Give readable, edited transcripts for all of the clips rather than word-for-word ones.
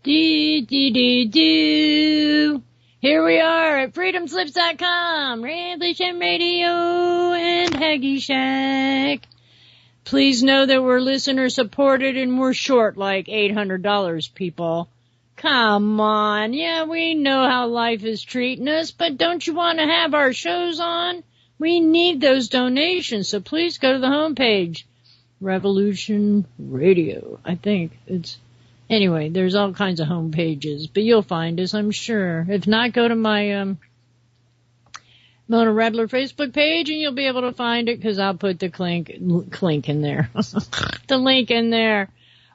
Do. Here we are at freedomslips.com, Revolution Radio, and Haggy Shack. Please know that we're listener supported and we're short like $800, people. Come on. Yeah, we know how life is treating us, but don't you want to have our shows on? We need those donations, so please go to the homepage. Revolution Radio, I think it's... Anyway, there's all kinds of home pages, but you'll find us, I'm sure. If not, go to my Mona Raddler Facebook page, and you'll be able to find it, because I'll put the link in there. The link in there.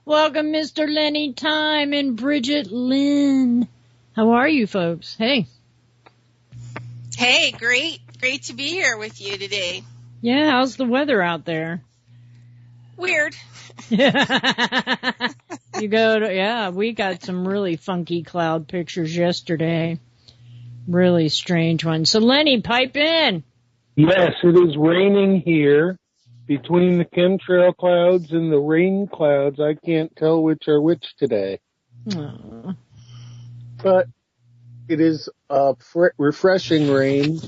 Welcome, Mr. Lenny Time and Bridgette Lyn. How are you, folks? Hey. Hey, great. Great to be here with you today. Yeah, how's the weather out there? Weird. You go to, yeah, we got some really funky cloud pictures yesterday. Really strange ones. So Lenny, pipe in. Yes, it is raining here. Between the chemtrail clouds and the rain clouds, I can't tell which are which today. Aww. But it is refreshing rain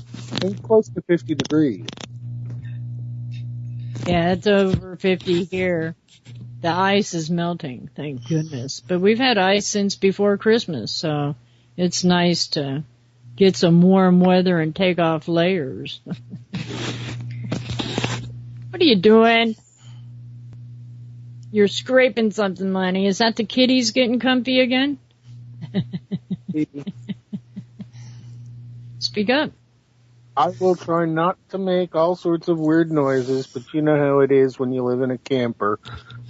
and close to 50 degrees. Yeah, it's over 50 here. The ice is melting, thank goodness. But we've had ice since before Christmas, so it's nice to get some warm weather and take off layers. What are you doing? You're scraping something, Lenny. Is that the kitties getting comfy again? Speak up. I will try not to make all sorts of weird noises, but you know how it is when you live in a camper.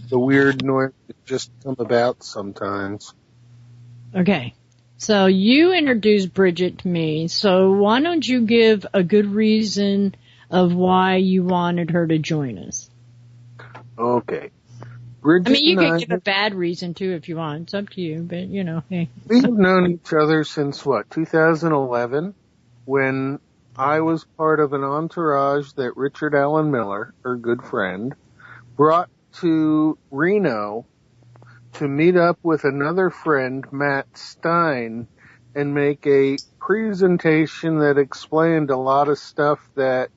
The weird noises just come about sometimes. Okay. So you introduced Bridgette to me, so why don't you give a good reason of why you wanted her to join us? Okay. Bridgette, I mean, you could give a bad reason, too, if you want. It's up to you, but, you know, hey. We have known each other since, 2011, when I was part of an entourage that Richard Allen Miller, her good friend, brought to Reno to meet up with another friend, Matt Stein, and make a presentation that explained a lot of stuff that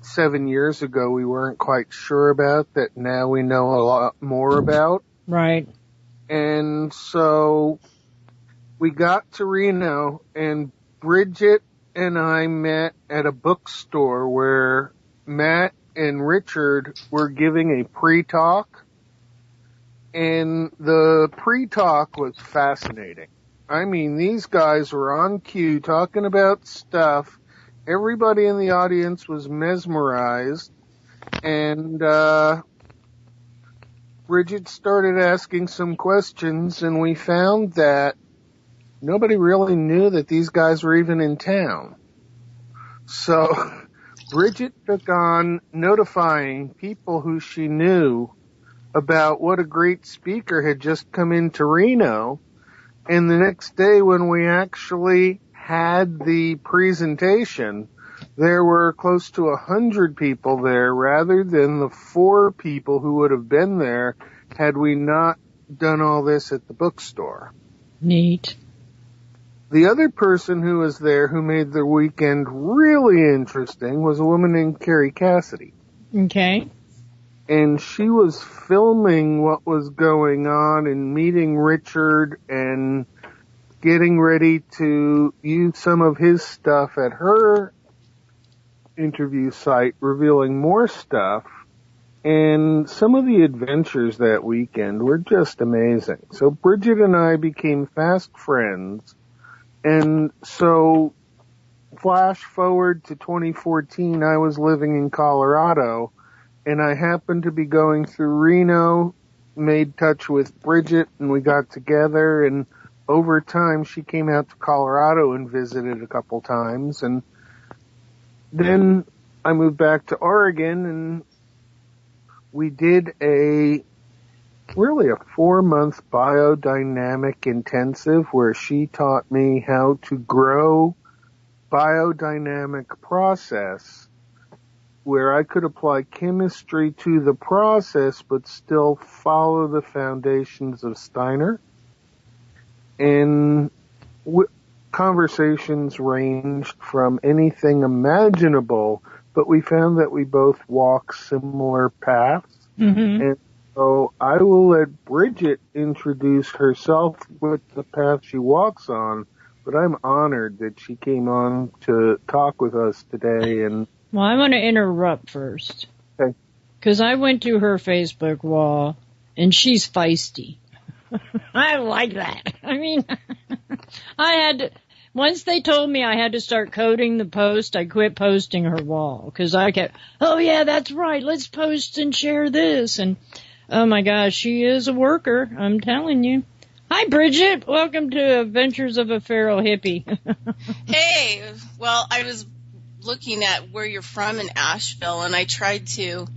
7 years ago we weren't quite sure about, that now we know a lot more about. Right. And so we got to Reno, and Bridgette and I met at a bookstore where Matt and Richard were giving a pre-talk, and the pre-talk was fascinating. I mean, these guys were on cue talking about stuff. Everybody in the audience was mesmerized, and Bridgette started asking some questions, and we found that nobody really knew that these guys were even in town. So Bridgette took on notifying people who she knew about what a great speaker had just come into Reno. And the next day when we actually had the presentation, there were close to 100 people there rather than the 4 people who would have been there had we not done all this at the bookstore. Neat. The other person who was there who made the weekend really interesting was a woman named Carrie Cassidy. Okay. And she was filming what was going on and meeting Richard and getting ready to use some of his stuff at her interview site, revealing more stuff. And some of the adventures that weekend were just amazing. So Bridgette and I became fast friends. And so, flash forward to 2014, I was living in Colorado, and I happened to be going through Reno, made touch with Bridgette, and we got together, and over time she came out to Colorado and visited a couple times, and then I moved back to Oregon, and we did really a 4-month biodynamic intensive where she taught me how to grow biodynamic process where I could apply chemistry to the process but still follow the foundations of Steiner. and conversations ranged from anything imaginable, but we found that we both walk similar paths. Mm-hmm. And so I will let Bridgette introduce herself with the path she walks on, but I'm honored that she came on to talk with us today. And well, I want to interrupt first. Okay. Because I went to her Facebook wall, and she's feisty. I like that. I mean, once they told me I had to start coding the post, I quit posting her wall. Because I kept, oh yeah, that's right, let's post and share this. And, oh my gosh, she is a worker, I'm telling you. Hi, Bridgette. Welcome to Adventures of a Feral Hippy. Hey, well, I was looking at where you're from in Asheville, and I tried to.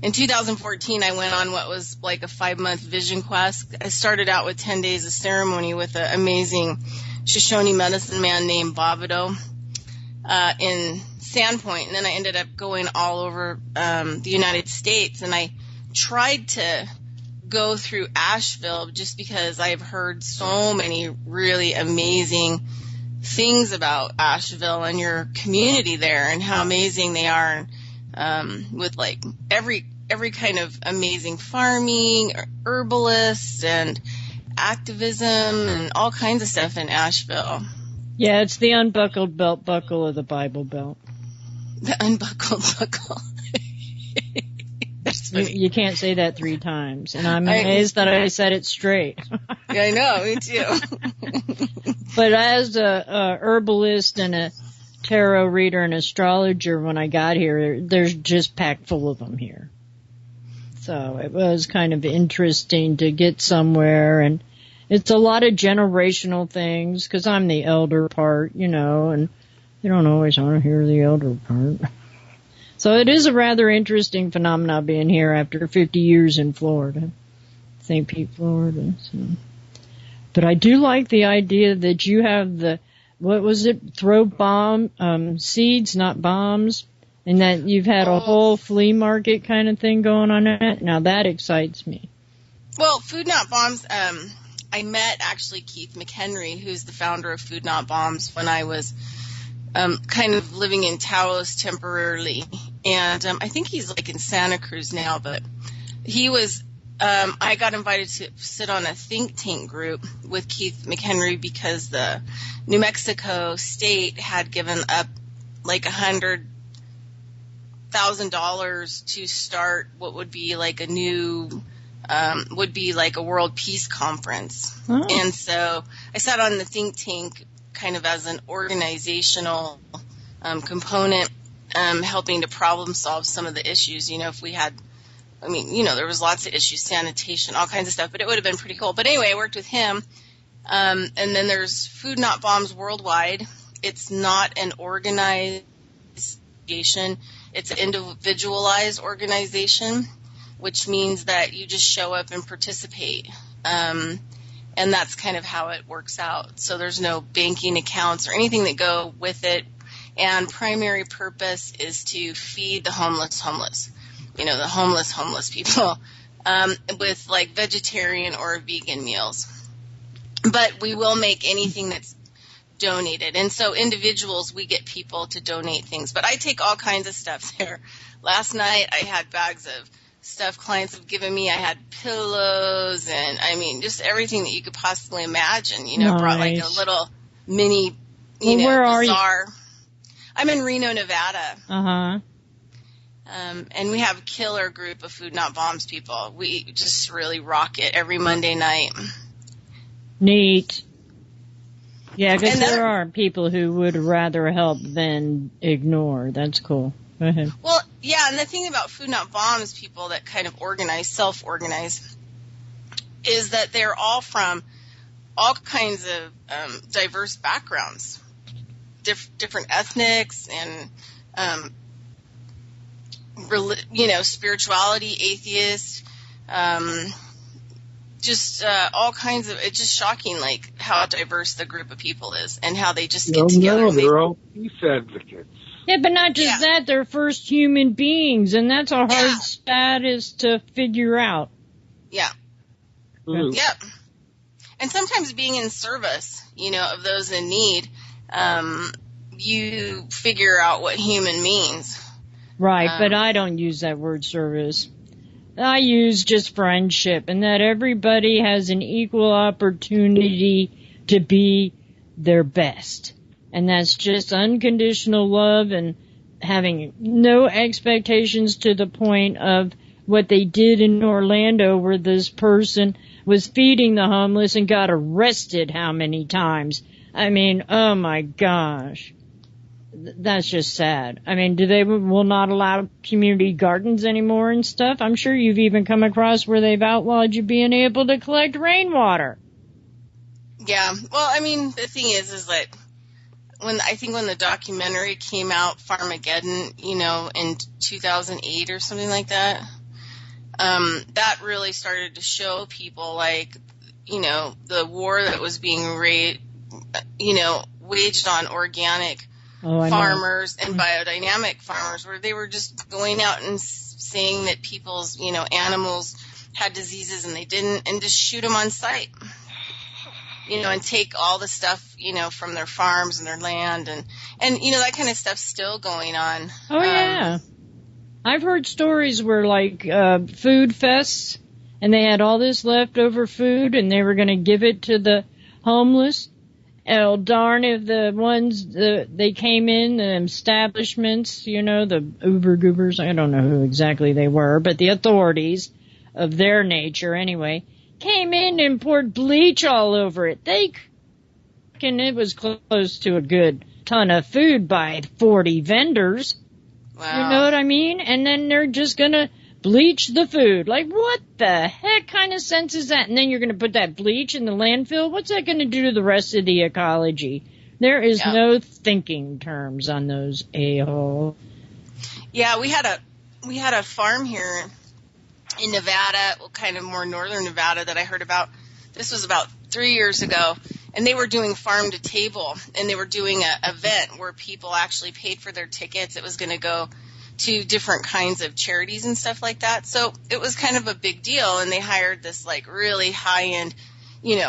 In 2014, I went on what was like a 5-month vision quest. I started out with 10 days of ceremony with an amazing Shoshone medicine man named Bobido in Sandpoint, and then I ended up going all over the United States, and I tried to go through Asheville just because I've heard so many really amazing things about Asheville and your community there and how amazing they are, with like every kind of amazing farming, herbalists, and activism, and all kinds of stuff in Asheville. Yeah, it's the unbuckled belt buckle of the Bible Belt. The unbuckled buckle. That's funny. You can't say that 3 times, and I'm amazed that I said it straight. Yeah, I know, me too. But as a herbalist and a tarot reader and astrologer, when I got here, there's just packed full of them here. So it was kind of interesting to get somewhere, and it's a lot of generational things, because I'm the elder part, and you don't always want to hear the elder part. So it is a rather interesting phenomenon being here after 50 years in Florida, St. Pete, Florida. So. But I do like the idea that you have throw bomb, seeds, not bombs, and that you've had a whole flea market kind of thing going on it. Now that excites me. Well, Food Not Bombs, I met actually Keith McHenry, who's the founder of Food Not Bombs, when I was kind of living in Taos temporarily. And I think he's like in Santa Cruz now, but he was, I got invited to sit on a think tank group with Keith McHenry because the New Mexico state had given up like $100,000 to start what would be like a new, would be like a world peace conference. Oh. And so I sat on the think tank kind of as an organizational component, helping to problem solve some of the issues. If we had, there was lots of issues, sanitation, all kinds of stuff, but it would have been pretty cool. But anyway, I worked with him. And then there's Food Not Bombs Worldwide. It's not an organization. It's an individualized organization, which means that you just show up and participate. And that's kind of how it works out. So there's no banking accounts or anything that go with it. And primary purpose is to feed the homeless, the homeless people, with like vegetarian or vegan meals. But we will make anything that's donated. And so individuals, we get people to donate things. But I take all kinds of stuff there. Last night I had bags of stuff clients have given me. I had pillows and, just everything that you could possibly imagine, nice. Brought like a little mini, where are bazaar. I'm in Reno, Nevada. Uh-huh. And we have a killer group of Food Not Bombs people. We just really rock it every Monday night. Neat. Yeah, because there are people who would rather help than ignore. That's cool. Go ahead. Well, yeah, and the thing about Food Not Bombs people that kind of self-organize, is that they're all from all kinds of diverse backgrounds, different ethnics and, spirituality, atheists, all kinds of, it's just shocking, like, how diverse the group of people is and how they just get together. No, they're all peace advocates. Yeah, but not just that, they're first human beings, and that's a hard status to figure out. Yeah. Mm. Yep. and sometimes being in service, of those in need, you figure out what human means. Right, but I don't use that word service. I use just friendship, and that everybody has an equal opportunity to be their best. And that's just unconditional love and having no expectations to the point of what they did in Orlando, where this person was feeding the homeless and got arrested how many times. I mean, oh my gosh. That's just sad. I mean, will not allow community gardens anymore and stuff? I'm sure you've even come across where they've outlawed you being able to collect rainwater. Yeah. Well, I mean, the thing is that when the documentary came out, Farmageddon, in 2008 or something like that, that really started to show people, like, the war that was being waged on organic farmers and biodynamic farmers, where they were just going out and saying that people's, animals had diseases and they didn't, and just shoot them on sight, and take all the stuff, from their farms and their land, and that kind of stuff's still going on. Oh, yeah. I've heard stories where, like, food fests, and they had all this leftover food, and they were going to give it to the homeless. Oh, darn if the ones, they came in, the establishments, the Uber Goobers, I don't know who exactly they were, but the authorities of their nature anyway, came in and poured bleach all over it. And it was close to a good ton of food by 40 vendors. Wow. You know what I mean? And then they're just gonna bleach the food. Like, what the heck kind of sense is that? And then you're going to put that bleach in the landfill? What's that going to do to the rest of the ecology? There is no thinking terms on those a-holes. Yeah, we had a farm here in Nevada, kind of more northern Nevada, that I heard about. This was about 3 years ago, and they were doing farm to table, and they were doing an event where people actually paid for their tickets. It was going to go to different kinds of charities and stuff like that. So it was kind of a big deal, and they hired this, like, really high-end,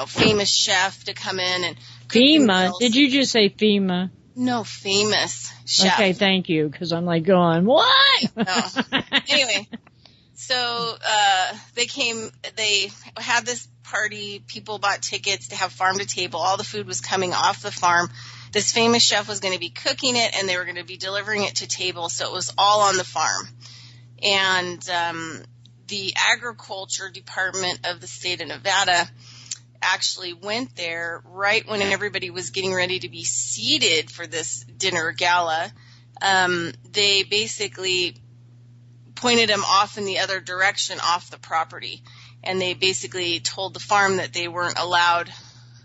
famous chef to come in and cook FEMA? Did you just say FEMA? No, famous chef. Okay, thank you, because I'm like going, what? No. Anyway, so they had this party, people bought tickets to have farm to table, all the food was coming off the farm. This famous chef was going to be cooking it, and they were going to be delivering it to table, so it was all on the farm. And the agriculture department of the state of Nevada actually went there right when everybody was getting ready to be seated for this dinner gala. They basically pointed them off in the other direction, off the property, and they basically told the farm that they weren't allowed.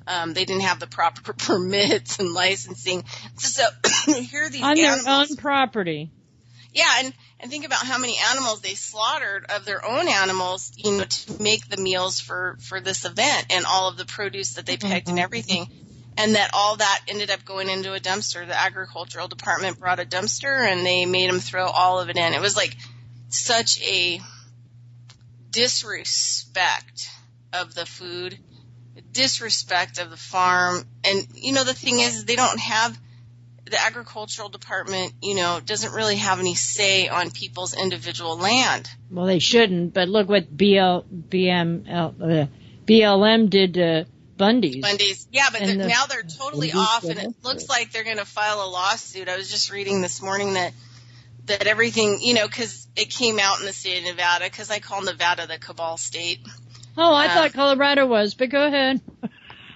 They didn't have the proper permits and licensing. So here are these on animals. their own property. Yeah, and think about how many animals they slaughtered of their own animals, to make the meals for this event, and all of the produce that they picked and everything. And that all that ended up going into a dumpster. The agricultural department brought a dumpster, and they made them throw all of it in. It was like such a disrespect of the food, disrespect of the farm. And the thing is, they don't have, the agricultural department doesn't really have any say on people's individual land. Well, they shouldn't, but look what BLM did to Bundy's. Yeah, but now they're totally off, and it looks like they're going to file a lawsuit. I was just reading this morning that everything, because it came out in the state of Nevada, because I call Nevada the cabal state. Oh, I thought Colorado was, but go ahead.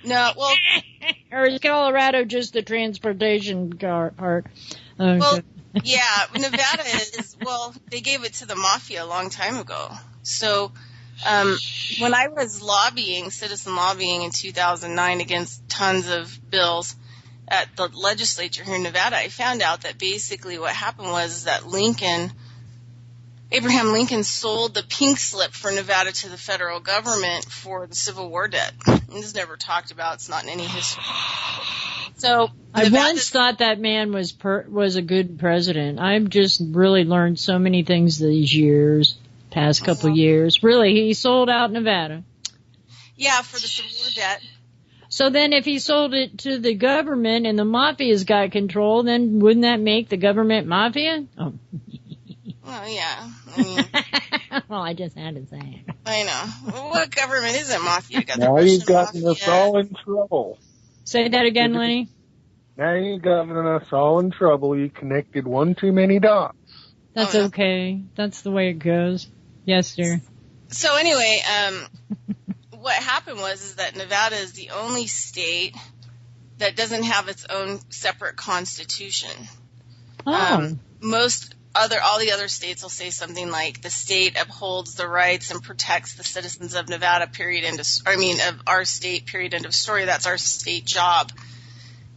No, well... or is Colorado just the transportation part? Okay. Well, yeah, Nevada is, they gave it to the mafia a long time ago. So when I was citizen lobbying in 2009 against tons of bills at the legislature here in Nevada, I found out that basically what happened was that Abraham Lincoln sold the pink slip for Nevada to the federal government for the Civil War debt. This is never talked about. It's not in any history. So I once thought that man was a good president. I've just really learned so many things these past couple years. Really, he sold out Nevada. Yeah, for the Civil War debt. So then if he sold it to the government and the mafia's got control, then wouldn't that make the government mafia? Oh. Well, yeah. I mean, well, I just had to say it. I know. Well, what government isn't mafia? You got the Now Russian you've gotten mafia. us all in trouble. Say that again, Lenny. Now you've gotten us all in trouble. You connected one too many dots. That's okay. That's the way it goes. Yes, dear. So anyway, what happened was that Nevada is the only state that doesn't have its own separate constitution. Oh. All the other states will say something like the state upholds the rights and protects the citizens of Nevada, of our state, period, end of story. That's our state job.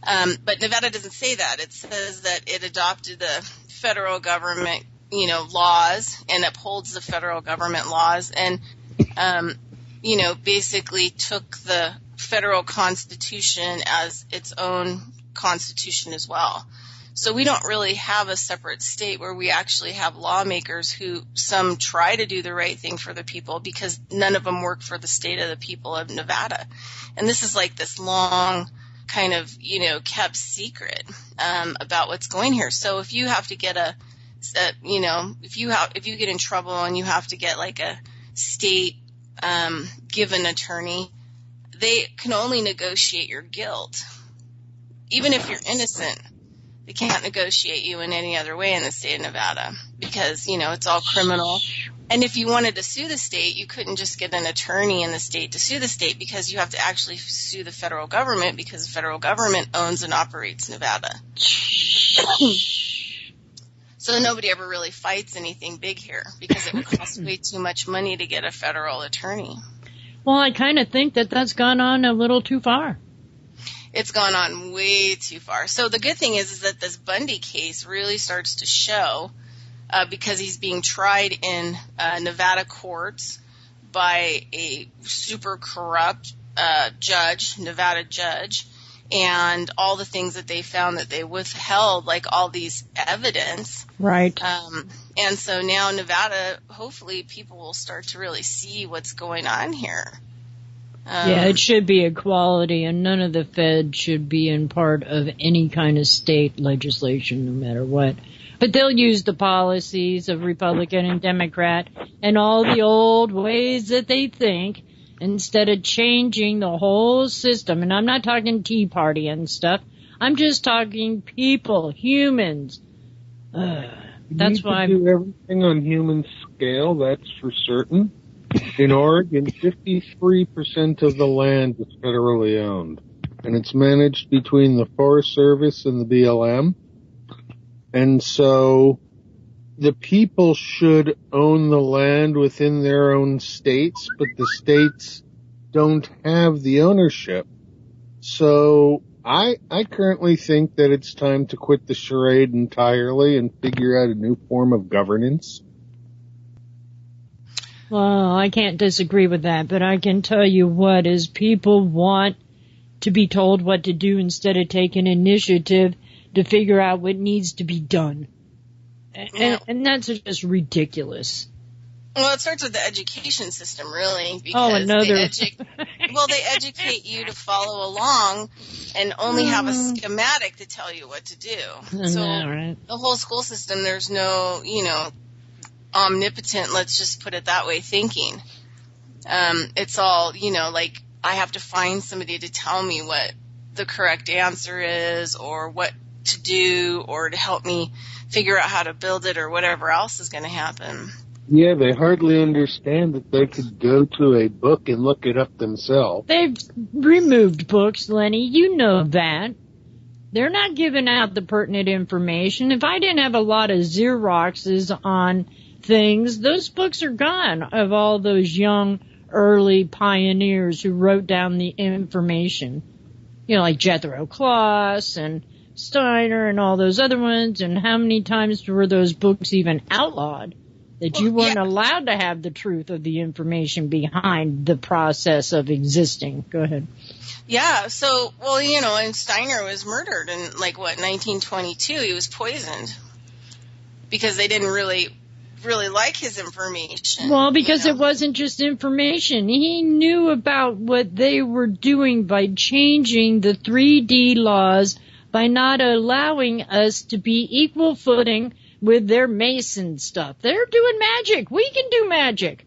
But Nevada doesn't say that. It says that it adopted the federal government, laws and upholds the federal government laws and, basically took the federal constitution as its own constitution as well. So we don't really have a separate state where we actually have lawmakers who some try to do the right thing for the people because none of them work for the state of the people of Nevada. And this is like this long kind of, kept secret about what's going here. So if you have to get if you get in trouble and you have to get like a state given attorney, they can only negotiate your guilt. Even if you're innocent, they can't negotiate you in any other way in the state of Nevada because, it's all criminal. And if you wanted to sue the state, you couldn't just get an attorney in the state to sue the state because you have to actually sue the federal government because the federal government owns and operates Nevada. So nobody ever really fights anything big here because it would cost way too much money to get a federal attorney. Well, I kind of think that that's gone on a little too far. It's gone on way too far. So the good thing is that this Bundy case really starts to show because he's being tried in Nevada courts by a super corrupt Nevada judge, and all the things that they found that they withheld, like all these evidence. Right. And so now Nevada, hopefully people will start to really see what's going on here. Yeah, it should be equality, and none of the feds should be in part of any kind of state legislation, no matter what. But they'll use the policies of Republican and Democrat and all the old ways that they think instead of changing the whole system. And I'm not talking Tea Party and stuff. I'm just talking people, humans. That's why you do everything on human scale, that's for certain. In Oregon, 53% of the land is federally owned, and it's managed between the Forest Service and the BLM. And so the people should own the land within their own states, but the states don't have the ownership. So I currently think that it's time to quit the charade entirely and figure out a new form of governance. Well, I can't disagree with that, but I can tell you what is people want to be told what to do instead of taking initiative to figure out what needs to be done. And that's just ridiculous. Well, it starts with the education system, really, because they educate you to follow along and only have a schematic to tell you what to do. So right. The whole school system, there's no, omnipotent, let's just put it that way, thinking. It's all, like I have to find somebody to tell me what the correct answer is or what to do or to help me figure out how to build it or whatever else is going to happen. Yeah, they hardly understand that they could go to a book and look it up themselves. They've removed books, Lenny. You know that. They're not giving out the pertinent information. If I didn't have a lot of Xeroxes on things, those books are gone of all those young, early pioneers who wrote down the information. Like Jethro Kloss and Steiner and all those other ones. And how many times were those books even outlawed? That you weren't allowed to have the truth of the information behind the process of existing. Go ahead. Yeah, so, and Steiner was murdered in, 1922. He was poisoned because they didn't really really like his information. Well, because it wasn't just information. He knew about what they were doing by changing the 3D laws, by not allowing us to be equal footing with their Mason stuff. They're doing magic. We can do magic.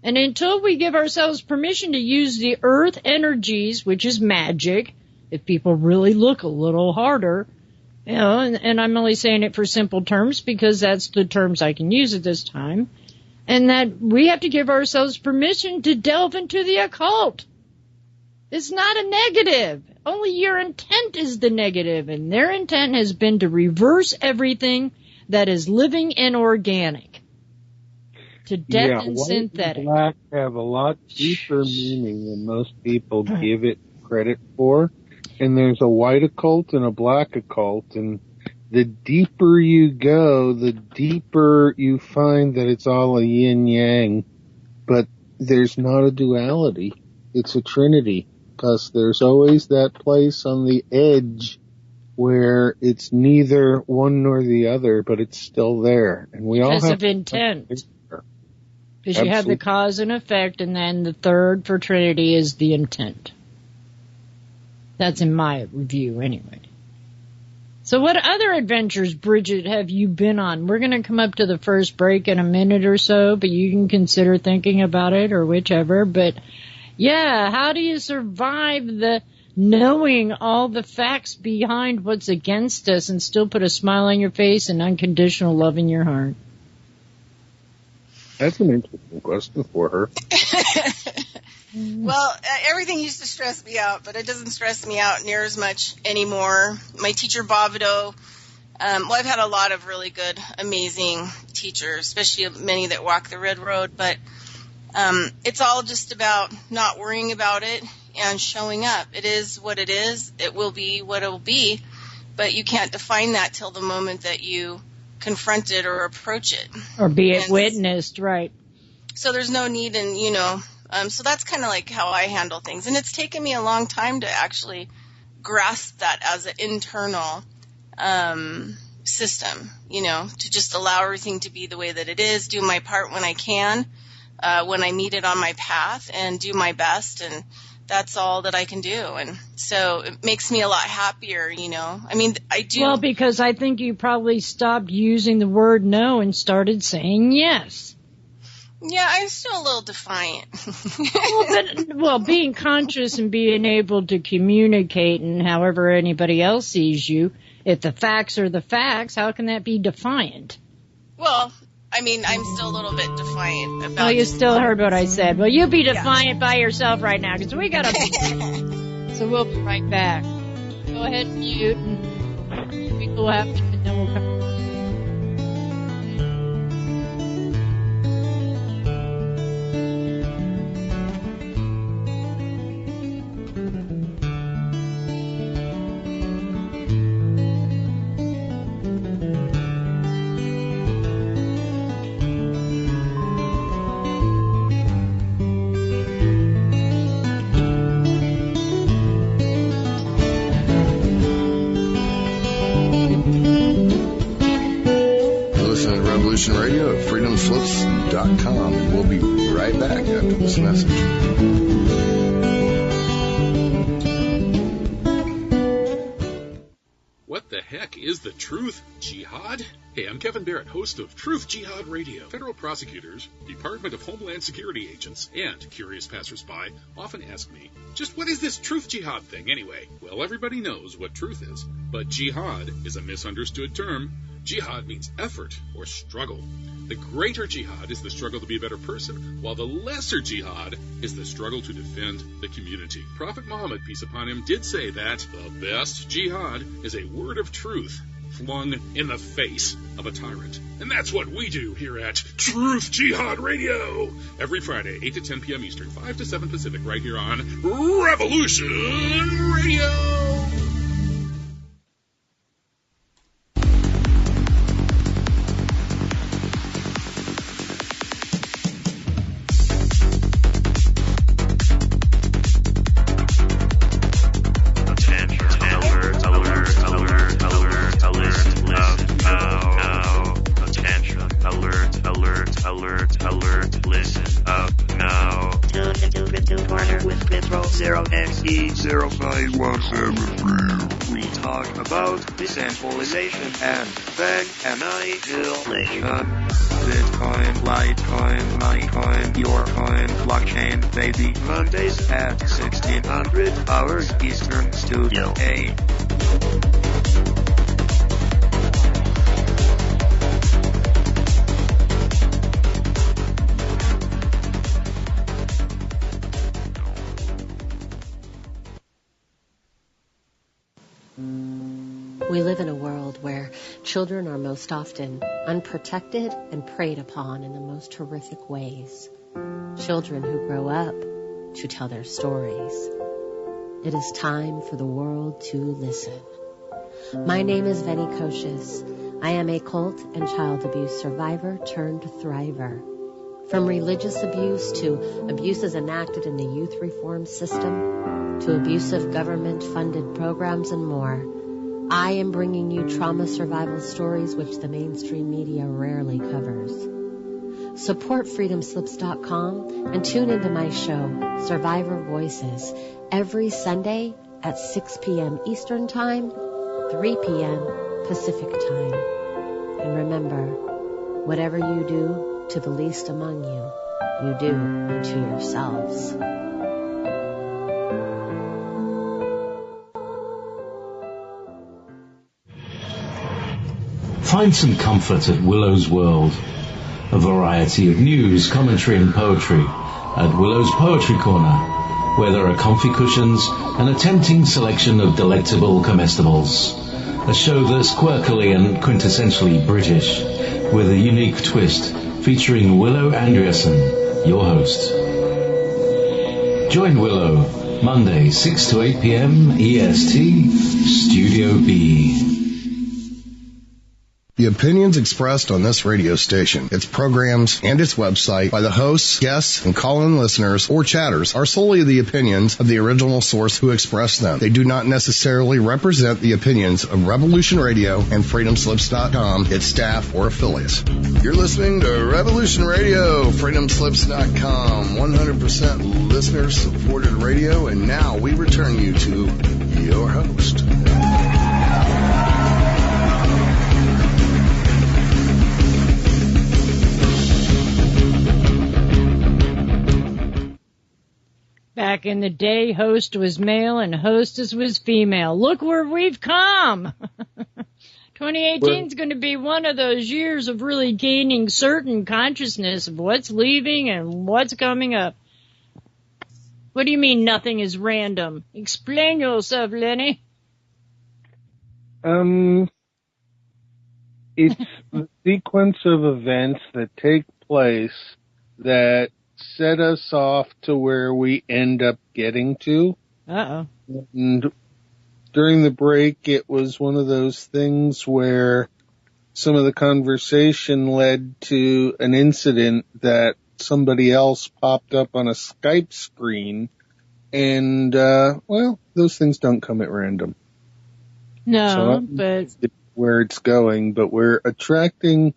And until we give ourselves permission to use the earth energies, which is magic, if people really look a little harder, you know, and I'm only saying it for simple terms because that's the terms I can use at this time, and that we have to give ourselves permission to delve into the occult. It's not a negative. Only your intent is the negative, and their intent has been to reverse everything that is living and organic to death and synthetic. White and black have a lot deeper meaning than most people give it credit for. And there's a white occult and a black occult, and the deeper you go, the deeper you find that it's all a yin-yang. But there's not a duality. It's a trinity. Because there's always that place on the edge where it's neither one nor the other, but it's still there. And we all have because of intent. Because you have the cause and effect, and then the third for Trinity is the intent. That's in my review, anyway. So what other adventures, Bridgette, have you been on? We're going to come up to the first break in a minute or so, but you can consider thinking about it or whichever. But, yeah, how do you survive the knowing all the facts behind what's against us and still put a smile on your face and unconditional love in your heart? That's an interesting question for her. Well, everything used to stress me out, but it doesn't stress me out near as much anymore. My teacher, Bovido, I've had a lot of really good, amazing teachers, especially many that walk the red road, but it's all just about not worrying about it and showing up. It is what it is. It will be what it will be, but you can't define that till the moment that you confront it or approach it. Or be it witnessed, right. So there's no need in, so that's kind of like how I handle things. And it's taken me a long time to actually grasp that as an internal system, to just allow everything to be the way that it is, do my part when I can, when I meet it on my path, and do my best. And that's all that I can do. And so it makes me a lot happier, I mean, I do. Well, because I think you probably stopped using the word no and started saying yes. Yeah, I'm still a little defiant. well, being conscious and being able to communicate and however anybody else sees you, if the facts are the facts, how can that be defiant? Well, I mean, I'm still a little bit defiant about. Oh, you still heard what I said. Well, you be defiant by yourself right now, because we got to. So we'll be right back. Go ahead and mute, and we will have, and then we'll come. Radio at freedomslips.com, and we'll be right back after this message. What the heck is the Truth Jihad? Hey, I'm Kevin Barrett, host of Truth Jihad Radio. Federal prosecutors, Department of Homeland Security agents, and curious passersby often ask me, just what is this Truth Jihad thing anyway? Well, everybody knows what truth is, but jihad is a misunderstood term. Jihad means effort or struggle. The greater jihad is the struggle to be a better person, while the lesser jihad is the struggle to defend the community. Prophet Muhammad, peace upon him, did say that the best jihad is a word of truth flung in the face of a tyrant. And that's what we do here at Truth Jihad Radio. Every Friday, 8 to 10 p.m. Eastern, 5 to 7 Pacific, right here on Revolution Radio. Alert. 917. We talk about decentralization and then annihilation. Bitcoin, Litecoin, Litecoin, your coin, blockchain, baby. Mondays at 1600 hours Eastern, Studio A. We live in a world where children are most often unprotected and preyed upon in the most horrific ways. Children who grow up to tell their stories. It is time for the world to listen. My name is Veni Kocius. I am a cult and child abuse survivor turned thriver. From religious abuse to abuses enacted in the youth reform system to abusive government-funded programs and more, I am bringing you trauma survival stories which the mainstream media rarely covers. Support freedomslips.com and tune into my show, Survivor Voices, every Sunday at 6 p.m. Eastern Time, 3 p.m. Pacific Time. And remember, whatever you do to the least among you, you do unto yourselves. Find some comfort at Willow's World. A variety of news, commentary and poetry at Willow's Poetry Corner, where there are comfy cushions and a tempting selection of delectable comestibles. A show that's quirkily and quintessentially British, with a unique twist, featuring Willow Andreasen, your host. Join Willow, Monday, 6 to 8 p.m. EST, Studio B. The opinions expressed on this radio station, its programs, and its website by the hosts, guests, and call-in listeners or chatters are solely the opinions of the original source who expressed them. They do not necessarily represent the opinions of Revolution Radio and FreedomSlips.com, its staff, or affiliates. You're listening to Revolution Radio, FreedomSlips.com, 100% listener-supported radio, and now we return you to your host. Back in the day, host was male and hostess was female. Look where we've come. 2018 is going to be one of those years of really gaining certain consciousness of what's leaving and what's coming up. What do you mean nothing is random? Explain yourself, Lenny. It's the sequence of events that take place that set us off to where we end up getting to. Uh-oh. And during the break, it was one of those things where some of the conversation led to an incident that somebody else popped up on a Skype screen. And, well, those things don't come at random. No, but where it's going, but we're attracting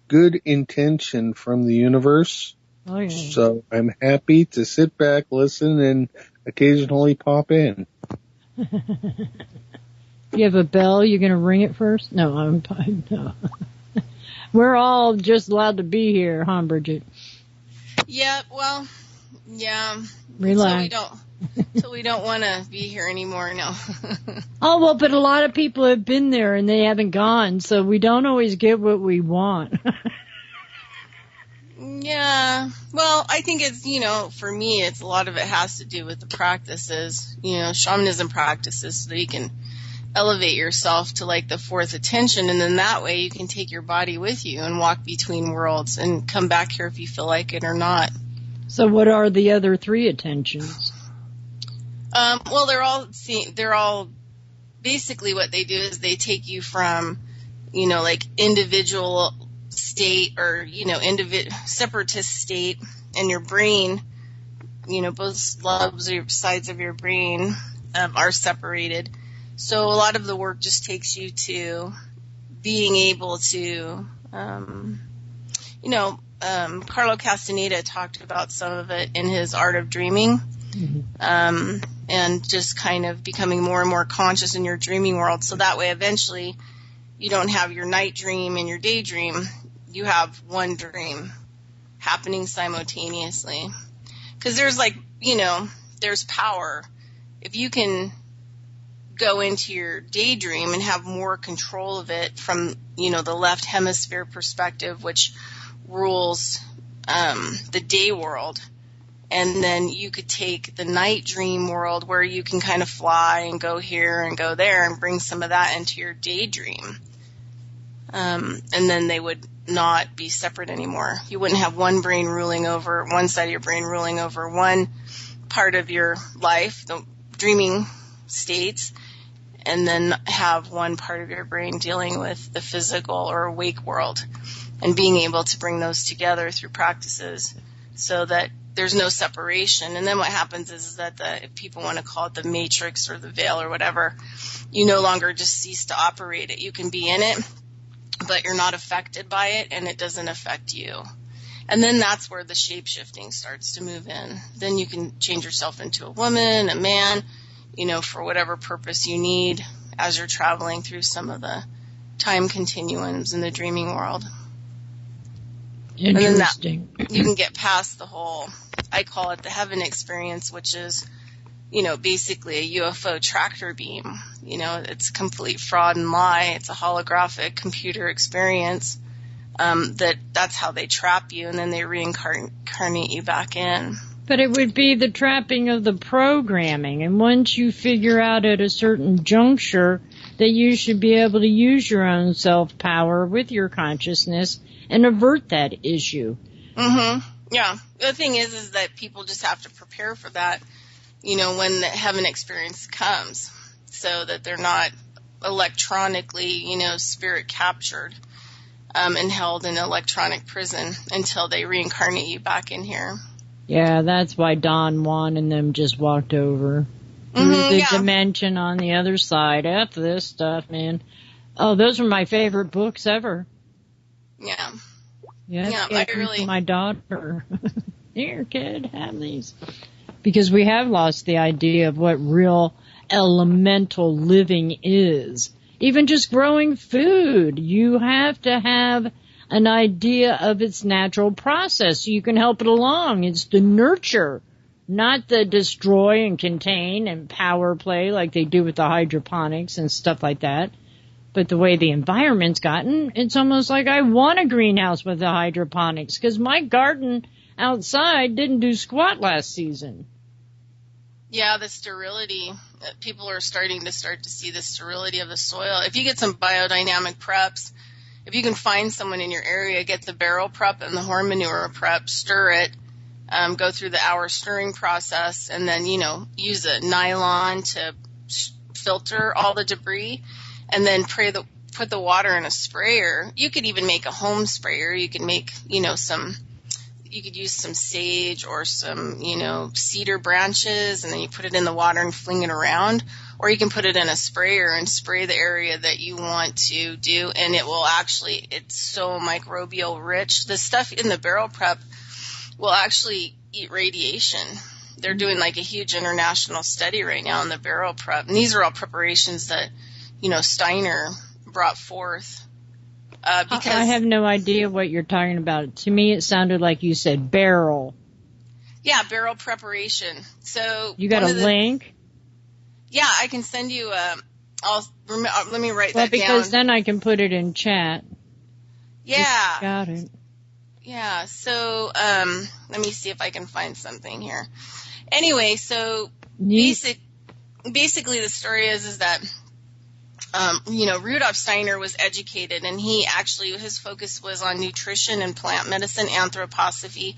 good intention from the universe. Oh, yeah. So I'm happy to sit back, listen, and occasionally pop in. You have a bell? You're going to ring it first? No, I'm fine. No. We're all just allowed to be here, huh, Bridgette? Yeah, well, yeah. Relax. So we don't want to be here anymore, no. Oh, well, but a lot of people have been there and they haven't gone, so we don't always get what we want. Yeah. Well, I think it's, for me, a lot of it has to do with the practices, shamanism practices, so that you can elevate yourself to like the fourth attention, and then that way you can take your body with you and walk between worlds and come back here if you feel like it or not. So what are the other three attentions? Well, they're all basically what they do is they take you from, like individual state or, separatist state, and your brain, both lobes or sides of your brain are separated. So a lot of the work just takes you to being able to, Carlo Castaneda talked about some of it in his Art of Dreaming. Mm-hmm. and just kind of becoming more and more conscious in your dreaming world. So that way, eventually, you don't have your night dream and your daydream. You have one dream happening simultaneously. Because there's there's power. If you can go into your daydream and have more control of it from, the left hemisphere perspective, which rules the day world. And then you could take the night dream world where you can kind of fly and go here and go there and bring some of that into your daydream. And then they would not be separate anymore. You wouldn't have one brain ruling over one side of your brain ruling over one part of your life, the dreaming states, and then have one part of your brain dealing with the physical or awake world, and being able to bring those together through practices so that there's no separation. And then what happens is that if people want to call it the matrix or the veil or whatever, you no longer just cease to operate it. You can be in it, but you're not affected by it, and it doesn't affect you. And then that's where the shape-shifting starts to move in. Then you can change yourself into a woman, a man, for whatever purpose you need as you're traveling through some of the time continuums in the dreaming world. Interesting. And then you can get past the whole, I call it the heaven experience, which is, basically a UFO tractor beam. It's complete fraud and lie. It's a holographic computer experience. That's how they trap you, and then they reincarnate you back in. But it would be the trapping of the programming. And once you figure out at a certain juncture that you should be able to use your own self-power with your consciousness and avert that issue. Mm-hmm. Yeah. The thing is that people just have to prepare for that, when the heaven experience comes, so that they're not electronically, spirit captured and held in electronic prison until they reincarnate you back in here. Yeah, that's why Don Juan and them just walked over. The dimension on the other side. F this stuff, man. Oh, those are my favorite books ever. Yeah. Yeah, I really. My daughter. Here, kid, have these. Because we have lost the idea of what real elemental living is. Even just growing food, you have to have an idea of its natural process so you can help it along. It's the nurture, not the destroy and contain and power play like they do with the hydroponics and stuff like that. But the way the environment's gotten, it's almost like I want a greenhouse with the hydroponics, because my garden outside didn't do squat last season. Yeah, the sterility. People are starting to see the sterility of the soil. If you get some biodynamic preps, if you can find someone in your area, get the barrel prep and the horn manure prep, stir it, go through the hour stirring process, and then, use a nylon to filter all the debris, and then put the water in a sprayer. You could even make a home sprayer. You could make, you could use some sage or some, cedar branches, and then you put it in the water and fling it around. Or you can put it in a sprayer and spray the area that you want to do, and it will actually, it's so microbial rich. The stuff in the barrel prep will actually eat radiation. They're doing like a huge international study right now on the barrel prep. And these are all preparations that, Steiner brought forth. Because I have no idea what you're talking about. To me, it sounded like you said barrel. Yeah, barrel preparation. So you got a link? Yeah, I can send you. Let me write that down. Well, because then I can put it in chat. Yeah. Got it. Yeah. So let me see if I can find something here. Anyway, so basically the story is that. Rudolf Steiner was educated, and his focus was on nutrition and plant medicine, anthroposophy,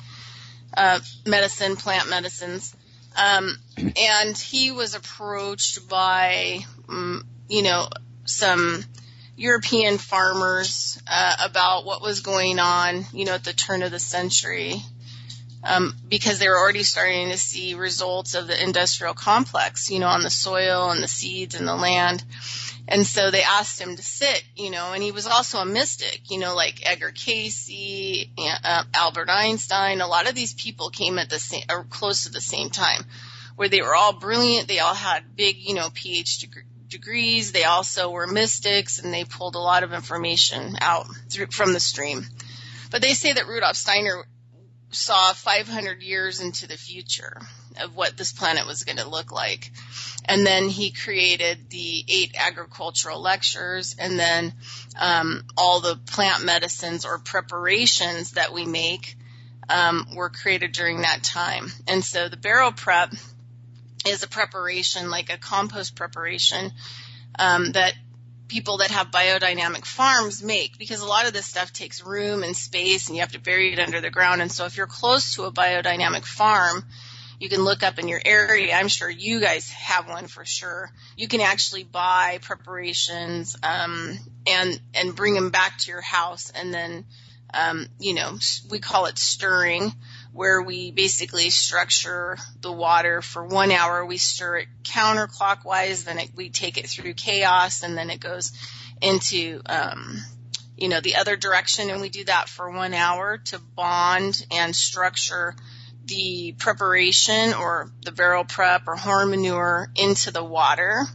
medicine, plant medicines. And he was approached by, some European farmers, about what was going on, at the turn of the century. Because they were already starting to see results of the industrial complex, on the soil and the seeds and the land. And so they asked him to sit, and he was also a mystic, like Edgar Cayce, Albert Einstein. A lot of these people came at close to the same time. where they were all brilliant. They all had big, PhD degrees. They also were mystics, and they pulled a lot of information out from the stream. But they say that Rudolf Steiner saw 500 years into the future of what this planet was going to look like. And then he created the 8 agricultural lectures, and then all the plant medicines or preparations that we make were created during that time. And so the barrel prep is a preparation, like a compost preparation, that people that have biodynamic farms make, because a lot of this stuff takes room and space, and you have to bury it under the ground. And so if you're close to a biodynamic farm, you can look up in your area. I'm sure you guys have one for sure. You can actually buy preparations and bring them back to your house, and then we call it stirring, where we basically structure the water for 1 hour. We stir it counterclockwise, then we take it through chaos, and then it goes into, the other direction. And we do that for 1 hour to bond and structure the preparation, or the barrel prep or horn manure, into the water.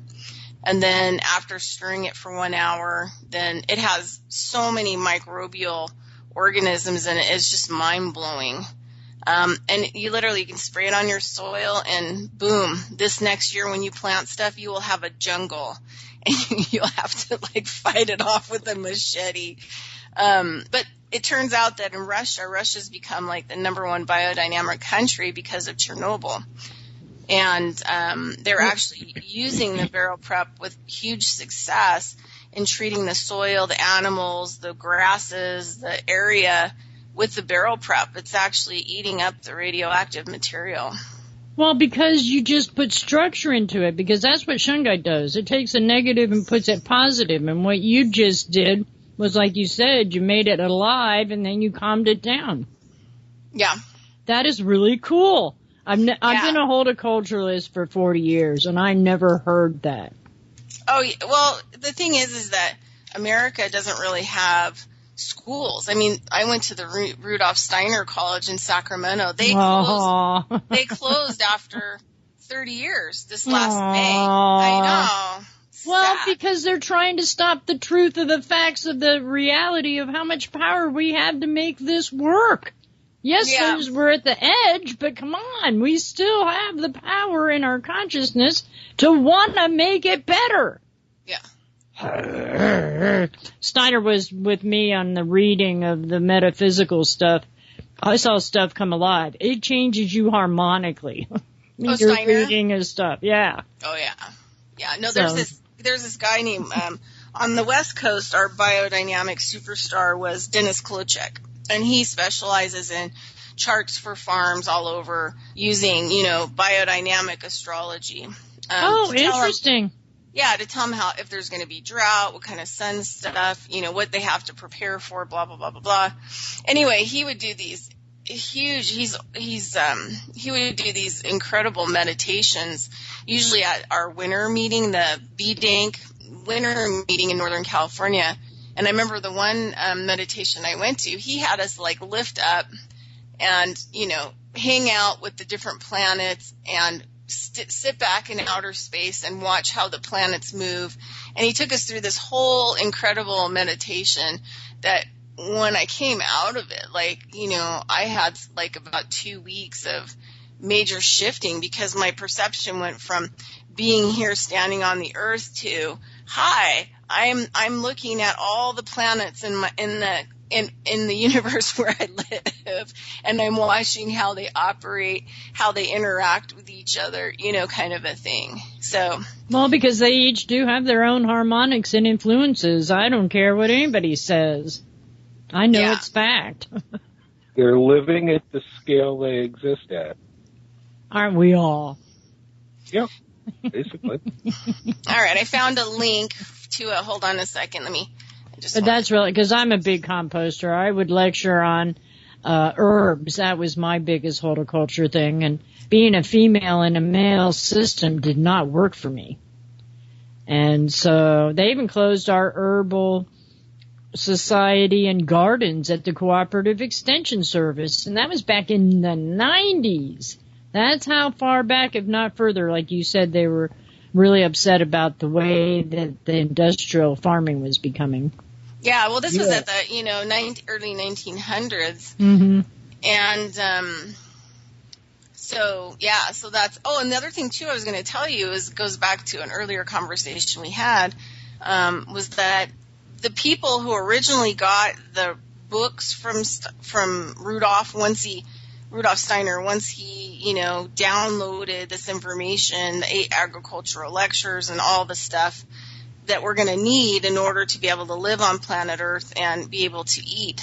And then after stirring it for 1 hour, then it has so many microbial organisms in it. It's just mind-blowing. And you literally can spray it on your soil, and boom, this next year when you plant stuff, you will have a jungle, and you'll have to fight it off with a machete. But it turns out that in Russia's become the #1 biodynamic country because of Chernobyl. And they're actually using the barrel prep with huge success in treating the soil, the animals, the grasses, the area with the barrel prep. It's actually eating up the radioactive material. Well, because you just put structure into it, because that's what shungite does. It takes a negative and puts it positive. And what you just did was, like you said, you made it alive, and then you calmed it down. Yeah. That is really cool. I've been a horticulturalist for 40 years, and I never heard that. Oh, well, the thing is that America doesn't really have schools. I mean, I went to the Rudolf Steiner College in Sacramento. They closed after 30 years this last May. I know. Well, because they're trying to stop the truth of the facts of the reality of how much power we have to make this work. Yes, we're at the edge, but come on, we still have the power in our consciousness to want to make it better. Yeah. Steiner was with me on the reading of the metaphysical stuff. I saw stuff come alive. It changes you harmonically. You're Steiner? reading his stuff, yeah. Oh, yeah. Yeah, no, there's this guy named, on the West Coast, our biodynamic superstar was Dennis Klochek, and he specializes in charts for farms all over using, biodynamic astrology. Interesting. To tell them if there's going to be drought, what kind of sun stuff, what they have to prepare for, blah, blah, blah, blah, blah. Anyway, he would do these he would do these incredible meditations, usually at our winter meeting, the B-Dank winter meeting in Northern California. And I remember the one meditation I went to, he had us lift up and, hang out with the different planets and sit back in outer space and watch how the planets move. And he took us through this whole incredible meditation that when I came out of it, I had about 2 weeks of major shifting, because my perception went from being here standing on the earth to, hi, I'm looking at all the planets in the universe where I live, and I'm watching how they operate, how they interact with each other, kind of a thing. So, well, because they each do have their own harmonics and influences. I don't care what anybody says. I know it's fact. They're living at the scale they exist at. Aren't we all? Yeah, basically. All right, I found a link to it. Hold on a second. But that's really, because I'm a big composter. I would lecture on herbs. That was my biggest horticulture thing. And being a female in a male system did not work for me. And so they even closed our herbal society and gardens at the Cooperative Extension Service. And that was back in the 90s. That's how far back, if not further, like you said, they were really upset about the way that the industrial farming was becoming. Yeah, well, this was at the, early 1900s. Mm-hmm. And, so that's, and the other thing too I was going to tell you goes back to an earlier conversation we had, was that the people who originally got the books from Rudolf Steiner, once he, downloaded this information, the 8 agricultural lectures and all the stuff that we're going to need in order to be able to live on planet Earth and be able to eat.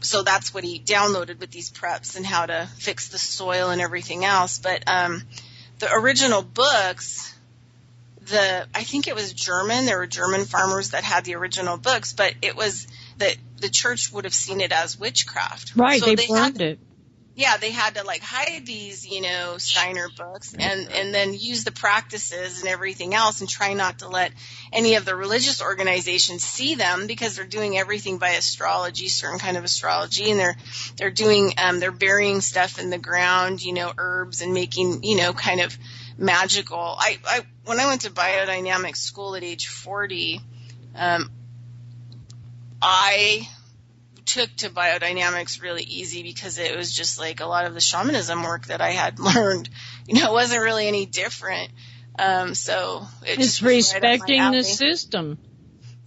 So that's what he downloaded with these preps and how to fix the soil and everything else. But the original books, I think it was German. There were German farmers that had the original books, but it was that the church would have seen it as witchcraft. Right, so they burned it. Yeah, they had to hide these, Steiner books and then use the practices and everything else and try not to let any of the religious organizations see them because they're doing everything by astrology, certain kind of astrology, and they're doing, they're burying stuff in the ground, herbs and making, kind of magical. When I went to biodynamics school at age 40, I took to biodynamics really easy because it was just like a lot of the shamanism work that I had learned, it wasn't really any different. So it's respecting the system.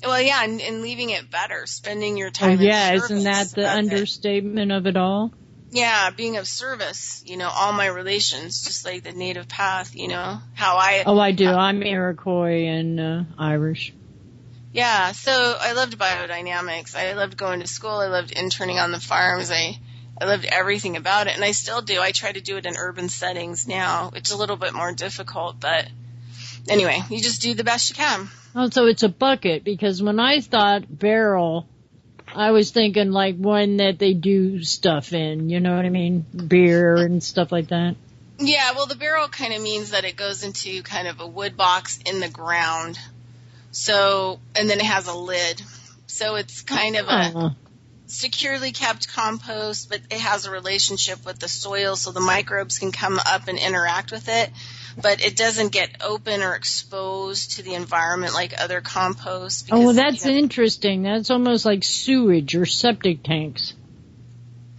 Well, yeah, and leaving it better, spending your time. Isn't that the understatement of it all? Yeah, being of service, all my relations, just like the native path, how I. Oh, I do. I'm Iroquois and Irish. Yeah, so I loved biodynamics. I loved going to school. I loved interning on the farms. I loved everything about it, and I still do. I try to do it in urban settings now. It's a little bit more difficult, but anyway, you just do the best you can. Oh, so it's a bucket, because when I thought barrel, I was thinking like one that they do stuff in, you know what I mean? Beer and stuff like that. Yeah, well, the barrel kind of means that it goes into kind of a wood box in the ground. So, and then it has a lid. So it's kind of a securely kept compost, but it has a relationship with the soil so the microbes can come up and interact with it. But it doesn't get open or exposed to the environment like other compost. Because, that's interesting. That's almost like sewage or septic tanks.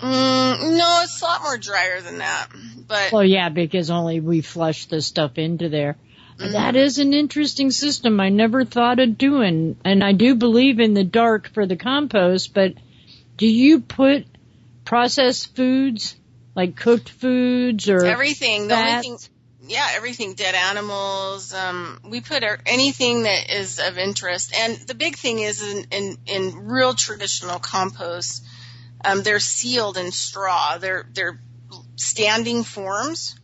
No, it's a lot more drier than that. But well, yeah, because only we flush the stuff into there. Mm-hmm. That is an interesting system I never thought of doing. And I do believe in the dark for the compost, but do you put processed foods, like cooked foods or everything? Fats? Everything, dead animals. We put anything that is of interest. And the big thing is in real traditional compost, they're sealed in straw. They're standing forms.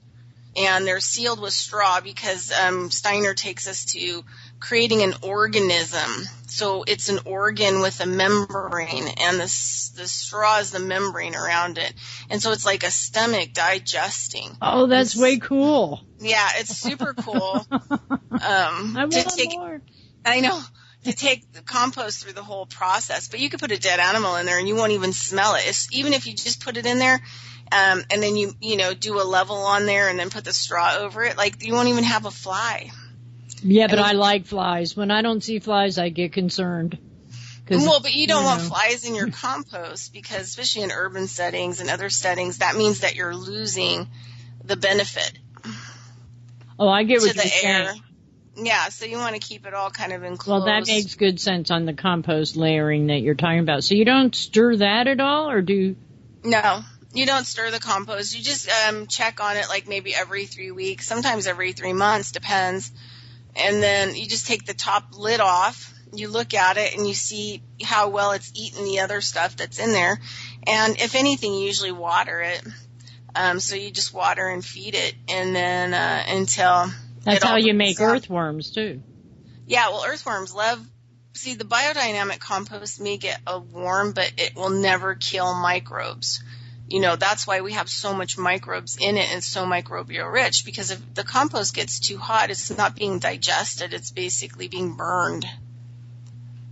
And they're sealed with straw because Steiner takes us to creating an organism. So it's an organ with a membrane, and the straw is the membrane around it. And so it's like a stomach digesting. Oh, that's way cool. Yeah, it's super cool. I want more. I know. To take the compost through the whole process. But you could put a dead animal in there and you won't even smell it. Even if you just put it in there, and then you do a level on there and then put the straw over it, like you won't even have a fly. Yeah, but I like flies. When I don't see flies, I get concerned. Well, but you don't want flies in your compost because, especially in urban settings and other settings, that means that you're losing the benefit. Oh, I get what you're saying. Yeah, so you want to keep it all kind of enclosed. Well, that makes good sense on the compost layering that you're talking about. So you don't stir that at all, or do? No. You don't stir the compost. You just check on it like maybe every 3 weeks, sometimes every 3 months, depends. And then you just take the top lid off. You look at it and you see how well it's eaten the other stuff that's in there. And if anything, you usually water it. So you just water and feed it, and then until that's how you make earthworms too. Yeah, well, earthworms love. See, the biodynamic compost may get a worm, but it will never kill microbes. That's why we have so much microbes in it and so microbial rich, because if the compost gets too hot, it's not being digested. It's basically being burned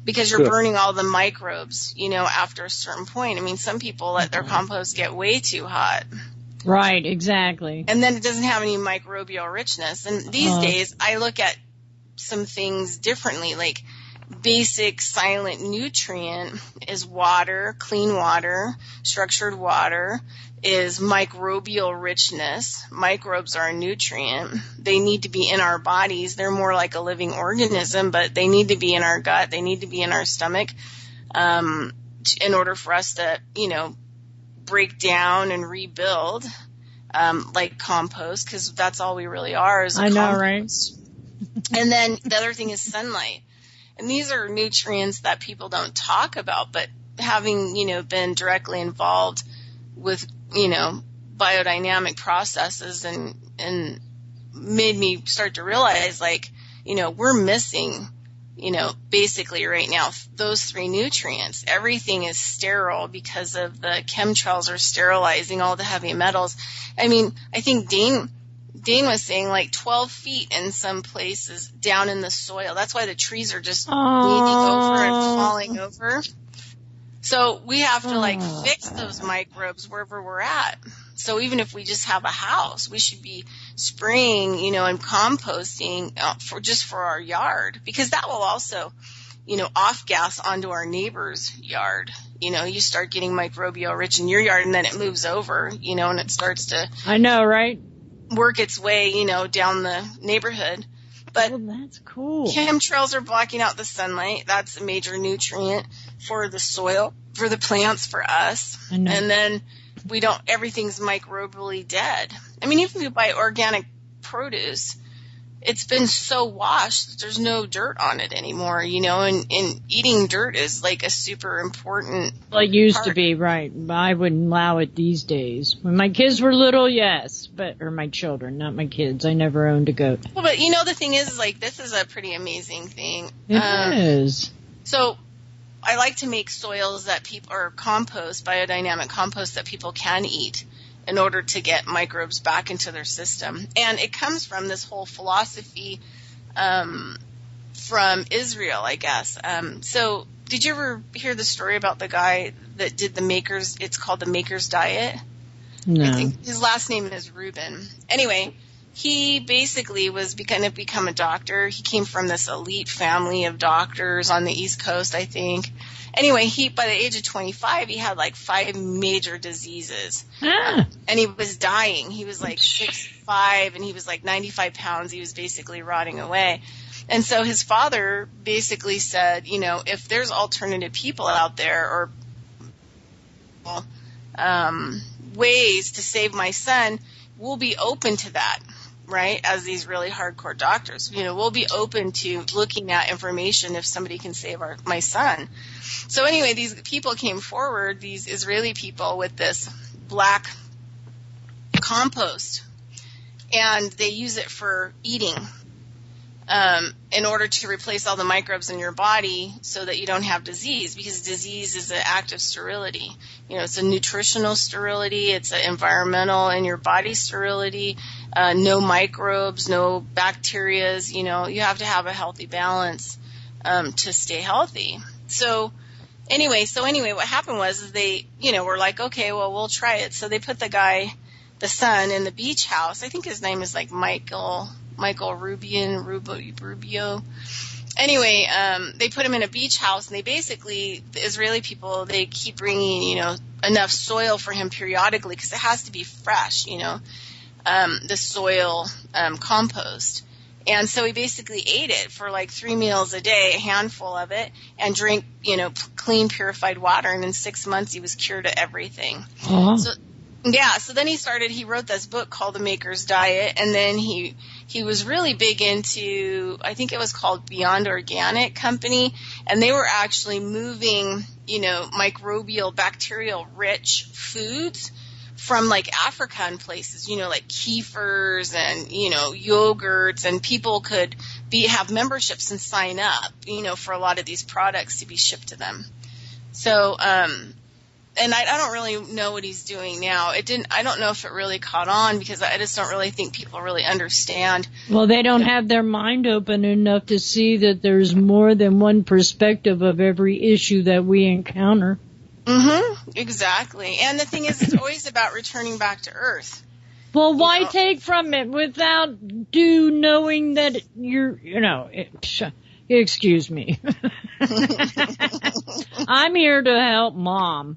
because you're burning all the microbes, after a certain point. I mean, some people let their compost get way too hot. Right, exactly. And then it doesn't have any microbial richness. And these days, I look at some things differently, like basic silent nutrient is water, clean water, structured water, is microbial richness. Microbes are a nutrient. They need to be in our bodies. They're more like a living organism, but they need to be in our gut. They need to be in our stomach in order for us to, break down and rebuild, like compost, because that's all we really are is a compost. I know, right? And then the other thing is sunlight. And these are nutrients that people don't talk about, but having, been directly involved with, biodynamic processes and made me start to realize, like, we're missing, basically right now, those three nutrients. Everything is sterile because of the chemtrails are sterilizing all the heavy metals. I mean, I think Dane was saying like 12 feet in some places down in the soil. That's why the trees are just leaning over and falling over. So we have to fix those microbes wherever we're at. So even if we just have a house, we should be spraying, and composting for our yard, because that will also, off gas onto our neighbor's yard. You start getting microbial rich in your yard, and then it moves over, and it starts to. I know, right? Work its way, down the neighborhood. But that's cool. Chemtrails are blocking out the sunlight. That's a major nutrient for the soil, for the plants, for us. I know. And then everything's microbially dead. I mean, even if you buy organic produce, it's been so washed that there's no dirt on it anymore, and eating dirt is like a super important Well, it used part. to be, right. I wouldn't allow it these days. When my kids were little, yes, or my children, not my kids. I never owned a goat. Well, but the thing is like, this is a pretty amazing thing. It is. So I like to make soils that or compost, biodynamic compost that people can eat in order to get microbes back into their system. And it comes from this whole philosophy from Israel, I guess. So did you ever hear the story about the guy that did it's called the Maker's Diet? No. I think his last name is Reuben. Anyway, he basically was going to become a doctor. He came from this elite family of doctors on the East Coast, I think. Anyway, by the age of 25, he had like 5 major diseases. And he was dying. He was like 6'5", and he was like 95 pounds. He was basically rotting away. And so his father basically said, if there's alternative people out there or ways to save my son, we'll be open to that. Right, as these really hardcore doctors, we'll be open to looking at information if somebody can save my son. So anyway, these people came forward, these Israeli people, with this black compost, and they use it for eating in order to replace all the microbes in your body so that you don't have disease, because disease is an act of sterility. It's a nutritional sterility, it's an environmental and your body sterility. No microbes, no bacterias, you have to have a healthy balance to stay healthy. So anyway, what happened was they, were like, okay, well, we'll try it. So they put the son in the beach house. I think his name is like Michael Rubio. Anyway, they put him in a beach house, and the Israeli people, they keep bringing, enough soil for him periodically, because it has to be fresh, the soil compost. And so he basically ate it for like 3 meals a day, a handful of it, and drank, clean, purified water. And in 6 months, he was cured of everything. Uh-huh. So then he wrote this book called The Maker's Diet. And then he was really big into, I think it was called Beyond Organic Company. And they were actually moving, microbial, bacterial rich foods from like Africa and places, like kefirs and, yogurts, and people could have memberships and sign up, for a lot of these products to be shipped to them. So, and I don't really know what he's doing now. I don't know if it really caught on, because I just don't really think people really understand. Well, they don't have their mind open enough to see that there's more than one perspective of every issue that we encounter. Exactly. And the thing is, it's always about returning back to Earth. Well, why take from it without knowing that excuse me. I'm here to help Mom.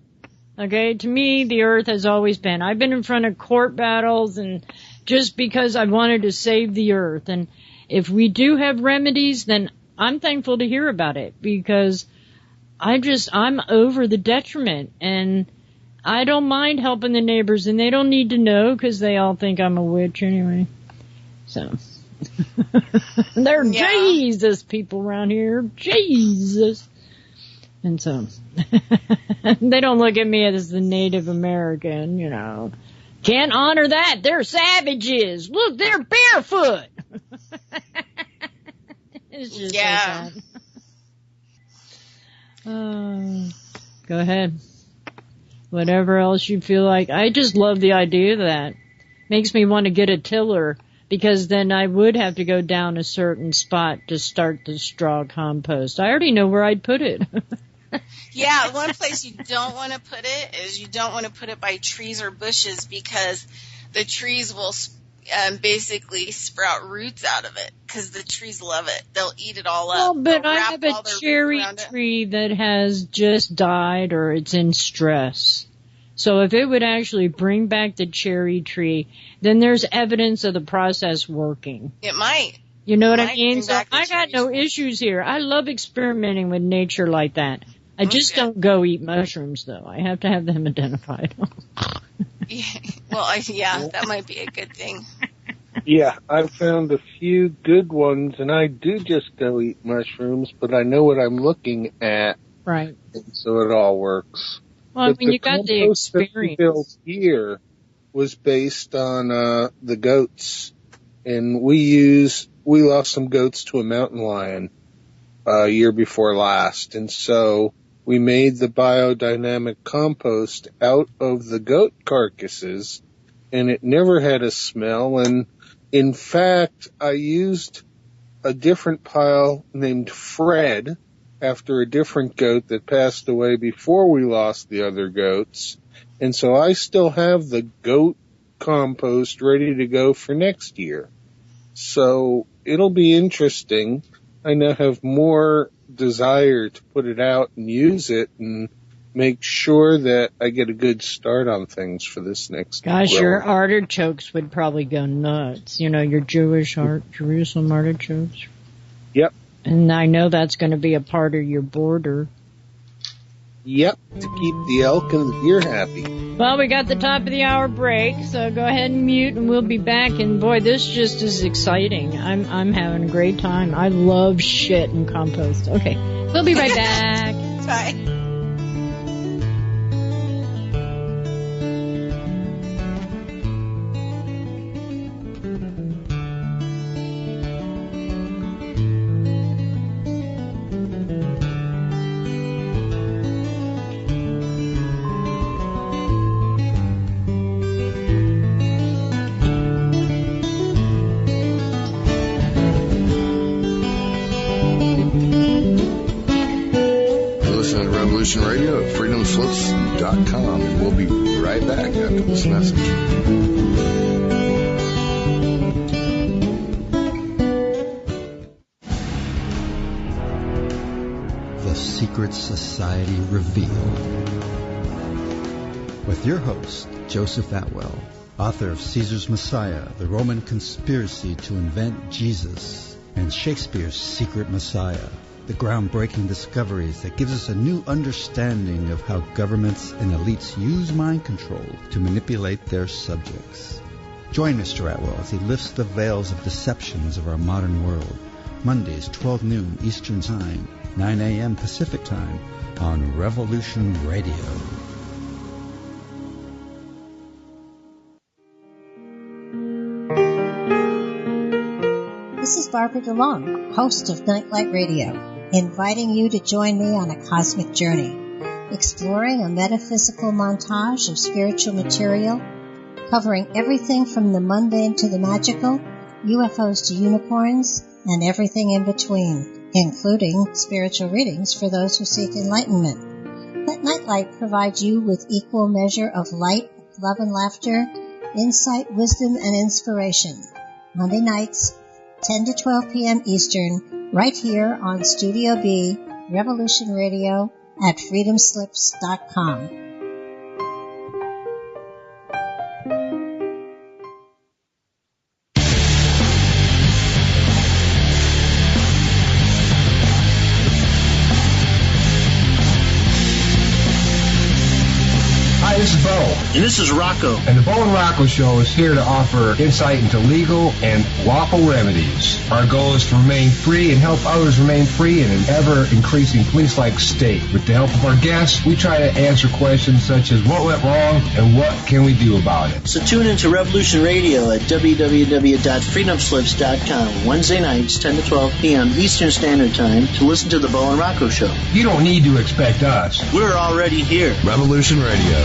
Okay? To me, the Earth has always been. I've been in front of court battles and just because I wanted to save the Earth. And if we do have remedies, then I'm thankful to hear about it because I'm over the detriment, and I don't mind helping the neighbors, and they don't need to know because they all think I'm a witch anyway. So, they're Jesus people around here. Jesus. And so, they don't look at me as the Native American, Can't honor that. They're savages. Look, they're barefoot. It's just so sad. Go ahead. Whatever else you feel like. I just love the idea of that. Makes me want to get a tiller because then I would have to go down a certain spot to start the straw compost. I already know where I'd put it. Yeah, one place you don't want to put it is you don't want to put it by trees or bushes because the trees will basically sprout roots out of it because the trees love it. They'll eat it all up. Well, but I have a cherry tree that has just died or it's in stress. So if it would actually bring back the cherry tree, then there's evidence of the process working. It might. You know what I mean? So I got no issues here. I love experimenting with nature like that. I just don't go eat mushrooms, though. I have to have them identified. That might be a good thing. Yeah, I've found a few good ones, and I do just go eat mushrooms, but I know what I'm looking at. Right. And so it all works. Well, I mean, you got the experience. The built here was based on the goats, and we lost some goats to a mountain lion year before last, and so we made the biodynamic compost out of the goat carcasses, and it never had a smell. And in fact, I used a different pile named Fred after a different goat that passed away before we lost the other goats. And so I still have the goat compost ready to go for next year. So it'll be interesting. I now have more desire to put it out and use it and make sure that I get a good start on things for this next Gosh, growing. your artichokes would probably go nuts. Your Jewish Jerusalem artichokes. Yep. And I know that's going to be a part of your border. Yep, to keep the elk and the deer happy. Well, we got the top of the hour break, so go ahead and mute, and we'll be back. And boy, this just is exciting. I'm having a great time. I love shit and compost. Okay, we'll be right back. Bye. Radio at freedomslips.com, and we'll be right back after this message. The Secret Society Revealed, with your host, Joseph Atwell, author of Caesar's Messiah, The Roman Conspiracy to Invent Jesus, and Shakespeare's Secret Messiah. The groundbreaking discoveries that gives us a new understanding of how governments and elites use mind control to manipulate their subjects. Join Mr. Atwell as he lifts the veils of deceptions of our modern world. Mondays, 12 noon Eastern Time, 9 a.m. Pacific Time on Revolution Radio. This is Barbara DeLong, host of Nightlight Radio, inviting you to join me on a cosmic journey, exploring a metaphysical montage of spiritual material, covering everything from the mundane to the magical, UFOs to unicorns, and everything in between, including spiritual readings for those who seek enlightenment. Let Nightlight provide you with equal measure of light, love and laughter, insight, wisdom, and inspiration. Monday nights, 10 to 12 p.m. Eastern, right here on Studio B, Revolution Radio at freedomslips.com. Hi, this is Bo. And this is Rocco. And the Bo and Rocco Show is here to offer insight into legal and lawful remedies. Our goal is to remain free and help others remain free in an ever-increasing police-like state. With the help of our guests, we try to answer questions such as what went wrong and what can we do about it. So tune into Revolution Radio at www.freedomslips.com Wednesday nights, 10 to 12 p.m. Eastern Standard Time to listen to the Bo and Rocco Show. You don't need to expect us. We're already here. Revolution Radio.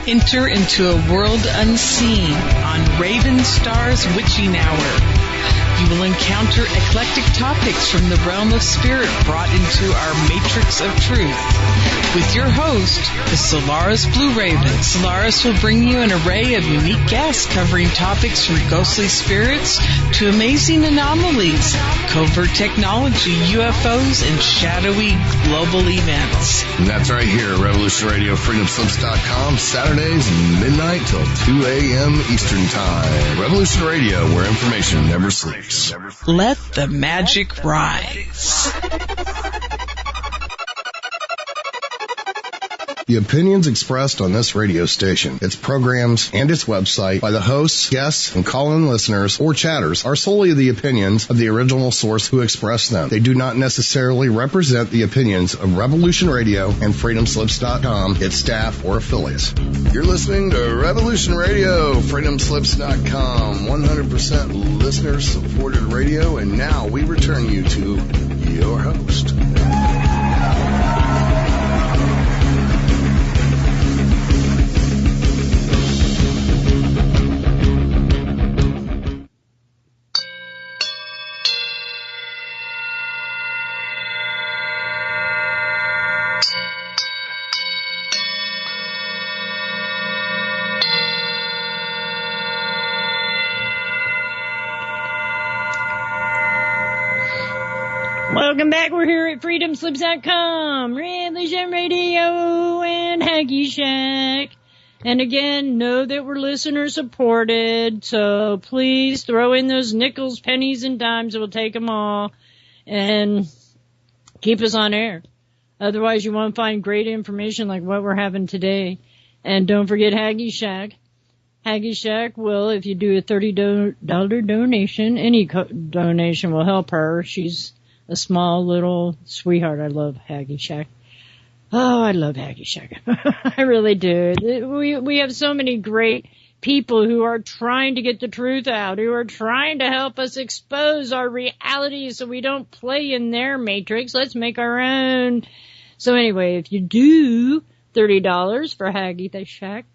Enter into a world unseen on Raven Star's Witching Hour. You will encounter eclectic topics from the realm of spirit brought into our matrix of truth. With your host, the Solaris Blue Raven, Solaris will bring you an array of unique guests covering topics from ghostly spirits to amazing anomalies, covert technology, UFOs, and shadowy global events. And that's right here at Revolution Radio, freedomslips.com, Saturdays midnight till 2 a.m. Eastern Time. Revolution Radio, where information never sleeps. Let the magic rise. The opinions expressed on this radio station, its programs, and its website by the hosts, guests, and call-in listeners or chatters are solely the opinions of the original source who expressed them. They do not necessarily represent the opinions of Revolution Radio and freedomslips.com, its staff, or affiliates. You're listening to Revolution Radio, freedomslips.com, 100% listener-supported radio, and now we return you to your host. Welcome back. We're here at freedomslips.com, Revolution Radio, and Haggy Shack. And again, know that we're listener supported, so please throw in those nickels, pennies, and dimes. We'll take them all and keep us on air. Otherwise, you won't find great information like what we're having today. And don't forget Haggy Shack. Haggy Shack will, if you do a $30 donation, any donation will help her. She's a small little sweetheart. I love Haggy Shack. Oh, I love Haggy Shack. I really do. We have so many great people who are trying to get the truth out, who are trying to help us expose our reality so we don't play in their matrix. Let's make our own. So anyway, if you do $30 for Haggy Shack,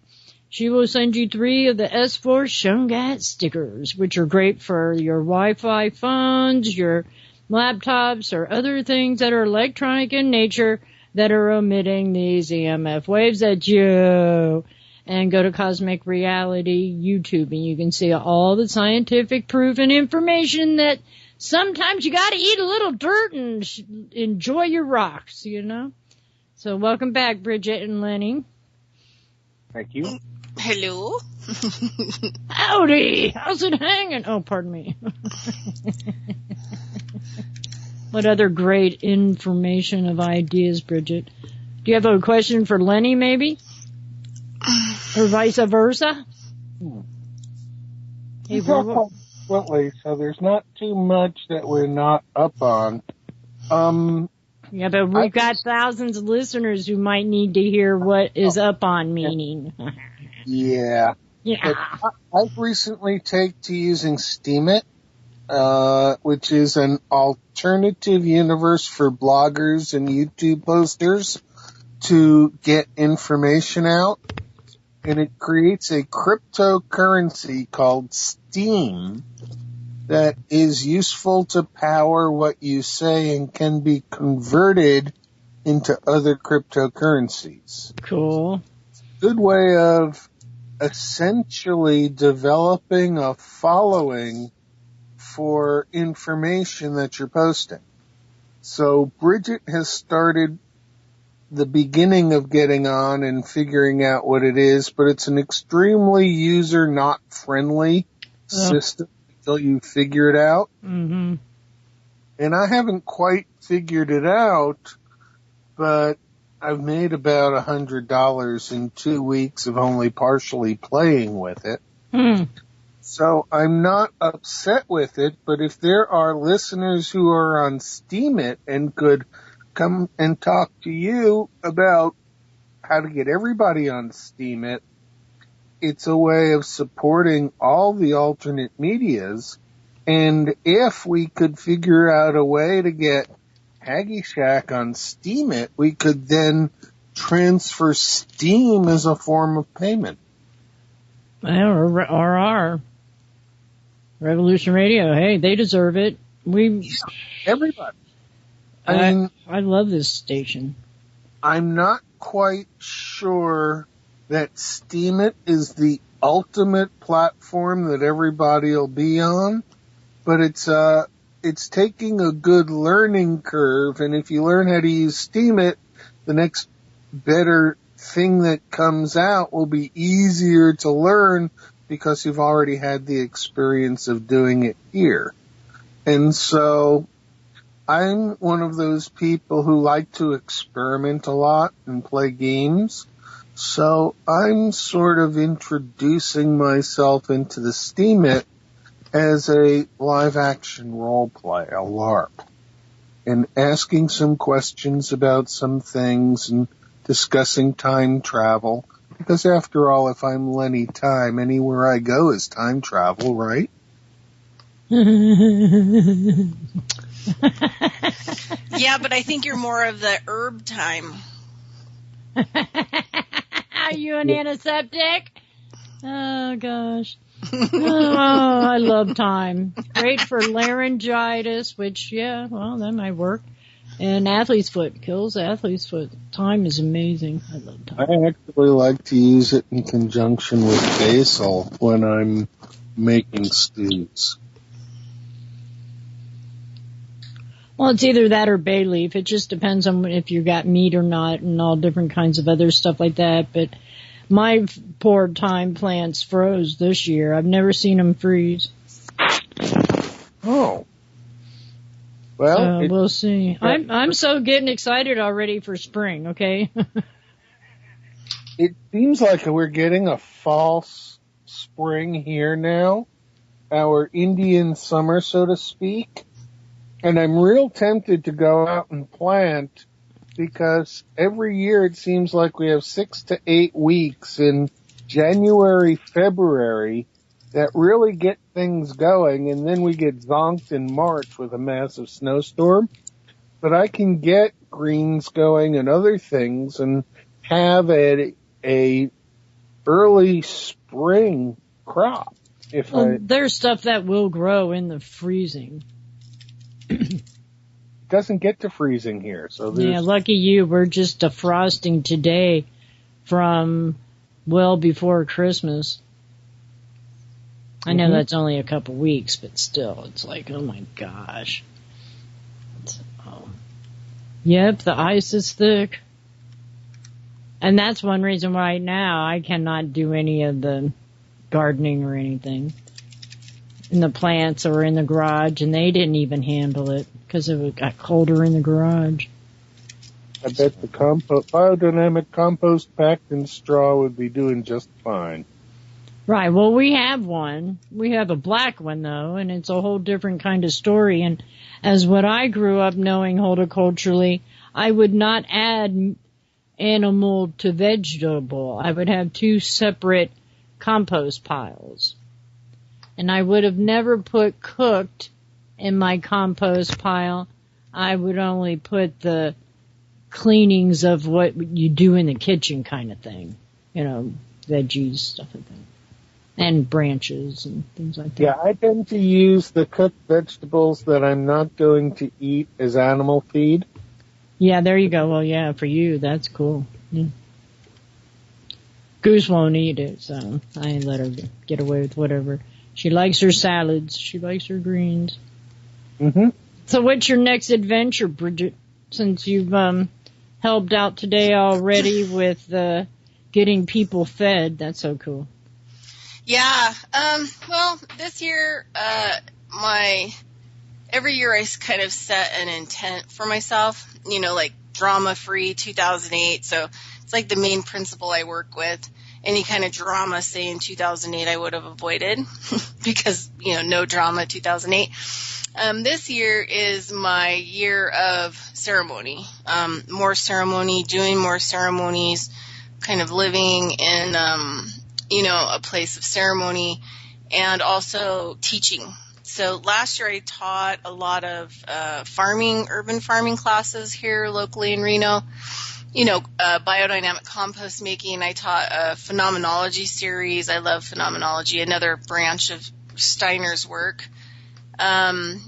she will send you 3 of the S4 Shungat stickers, which are great for your Wi-Fi phones, your laptops, or other things that are electronic in nature that are emitting these EMF waves at you. And go to Cosmic Reality YouTube, and you can see all the scientific proof and information that sometimes you gotta eat a little dirt and enjoy your rocks, you know? So welcome back, Bridgette and Lenny. Thank you. Hello. Howdy. How's it hanging? Oh, pardon me. What other great information of ideas, Bridgette? Do you have a question for Lenny, maybe? Or vice versa? Hey, Consequently, so there's not too much that we're not up on. Yeah, but we've got thousands of listeners who might need to hear what is up on meaning. Yeah. Yeah. I've recently taken to using Steemit, which is an alternative universe for bloggers and YouTube posters to get information out. and it creates a cryptocurrency called Steam that is useful to power what you say and can be converted into other cryptocurrencies. Cool. Good way of essentially developing a following for information that you're posting. So Bridgette has started the beginning of getting on and figuring out what it is, but it's an extremely user not friendly system until you figure it out. Mm-hmm. And I haven't quite figured it out, but I've made about $100 in 2 weeks of only partially playing with it. Mm. So I'm not upset with it, but if there are listeners who are on Steam It and could come and talk to you about how to get everybody on Steam It, it's a way of supporting all the alternate medias. And if we could figure out a way to get Haggy Shack on Steam It, we could then transfer Steam as a form of payment. Or our Revolution Radio. Hey, they deserve it. Everybody. I love this station. I'm not quite sure that Steam It is the ultimate platform that everybody will be on, but it's taking a good learning curve, and if you learn how to use Steam It, the next better thing that comes out will be easier to learn because you've already had the experience of doing it here. And so I'm one of those people who like to experiment a lot and play games. So I'm sort of introducing myself into the Steam It as a live action role play, a LARP, and asking some questions about some things and discussing time travel. Because after all, if I'm Lenny Time, anywhere I go is time travel, right? Yeah, but I think you're more of the herb time. Are you an antiseptic? Oh, gosh. Oh, I love time. Great for laryngitis, which, yeah, well, that might work. And athlete's foot. Kills athlete's foot. Time is amazing. I love time. I actually like to use it in conjunction with basil when I'm making stews. Well, it's either that or bay leaf. It just depends on if you got meat or not and all different kinds of other stuff like that. But my poor thyme plants froze this year. I've never seen them freeze. Oh. Well, we'll see. I'm so getting excited already for spring, okay? It seems like we're getting a false spring here now. Our Indian summer, so to speak. And I'm real tempted to go out and plant because every year it seems like we have 6 to 8 weeks in January, February that really get things going, and then we get zonked in March with a massive snowstorm. But I can get greens going and other things and have a early spring crop. There's stuff that will grow in the freezing. It doesn't get to freezing here, so yeah, lucky you. We're just defrosting today from well before Christmas. I know that's only a couple weeks, but still, it's like, oh my gosh. Yep, the ice is thick. And that's one reason right now I cannot do any of the gardening or anything in the plants or in the garage, and they didn't even handle it because it got colder in the garage. I bet the biodynamic compost packed in straw would be doing just fine. Right. Well, we have one. We have a black one, though, and it's a whole different kind of story. And as what I grew up knowing horticulturally, I would not add animal to vegetable. I would have 2 separate compost piles. And I would have never put cooked in my compost pile. I would only put the cleanings of what you do in the kitchen kind of thing. You know, veggies, stuff like that. And branches and things like that. Yeah, I tend to use the cooked vegetables that I'm not going to eat as animal feed. Yeah, there you go. Well, yeah, for you, that's cool. Yeah. Goose won't eat it, so I let her get away with whatever. She likes her salads. She likes her greens. Mm-hmm. So what's your next adventure, Bridgette? Since you've helped out today already with getting people fed, that's so cool. Yeah. Well, this year, every year I kind of set an intent for myself, like drama-free 2008. So it's like the main principle I work with. Any kind of drama, say in 2008, I would have avoided because, no drama 2008. This year is my year of ceremony. More ceremony, doing more ceremonies, kind of living in, a place of ceremony, and also teaching. So last year I taught a lot of urban farming classes here locally in Reno. Biodynamic compost making. I taught a phenomenology series. I love phenomenology, another branch of Steiner's work. And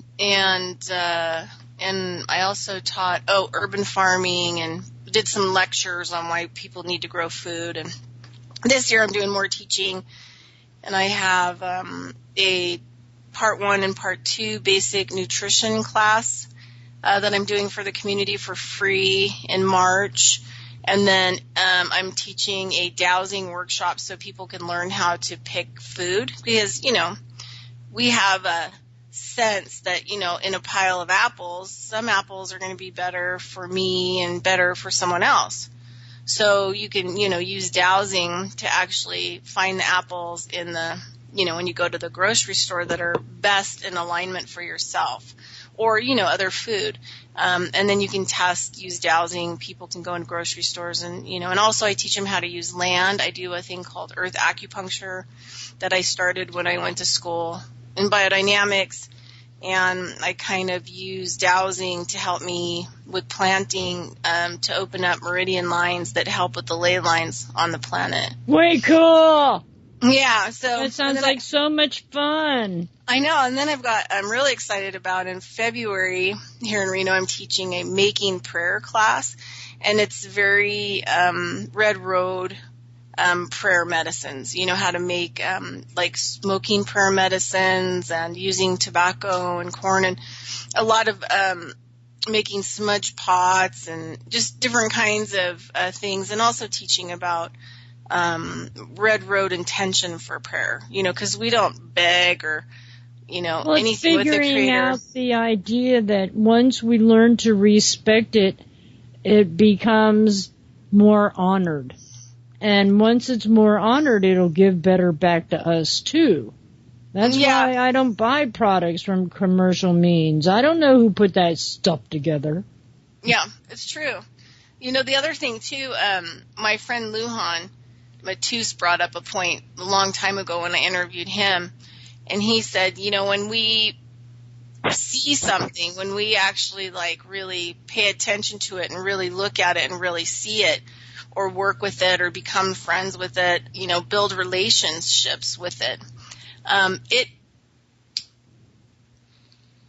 I also taught, urban farming, and did some lectures on why people need to grow food. And this year I'm doing more teaching, and I have a part 1 and part 2 basic nutrition class that I'm doing for the community for free in March. And then I'm teaching a dowsing workshop so people can learn how to pick food, because, we have a sense that, in a pile of apples, some apples are going to be better for me and better for someone else. So you can, use dowsing to actually find the apples in the, when you go to the grocery store that are best in alignment for yourself, or, other food. And then you can use dowsing. People can go into grocery stores and, and also I teach them how to use land. I do a thing called earth acupuncture that I started when I went to school in biodynamics. And I kind of use dowsing to help me with planting, to open up meridian lines that help with the ley lines on the planet. Way cool! Yeah, so that sounds like so much fun. I know, and then I'm really excited about in February here in Reno, I'm teaching a making prayer class, and it's very Red Road prayer medicines. How to make like smoking prayer medicines and using tobacco and corn, and a lot of making smudge pots and just different kinds of things, and also teaching about Red Road intention for prayer, because we don't beg or, anything with the Creator. Figuring out the idea that once we learn to respect it, it becomes more honored. And once it's more honored, it'll give better back to us, too. That's why I don't buy products from commercial means. I don't know who put that stuff together. Yeah, it's true. The other thing, too, my friend Lujan Matus brought up a point a long time ago when I interviewed him, and he said, when we see something, when we actually really pay attention to it and really look at it and really see it or work with it or become friends with it, build relationships with it, it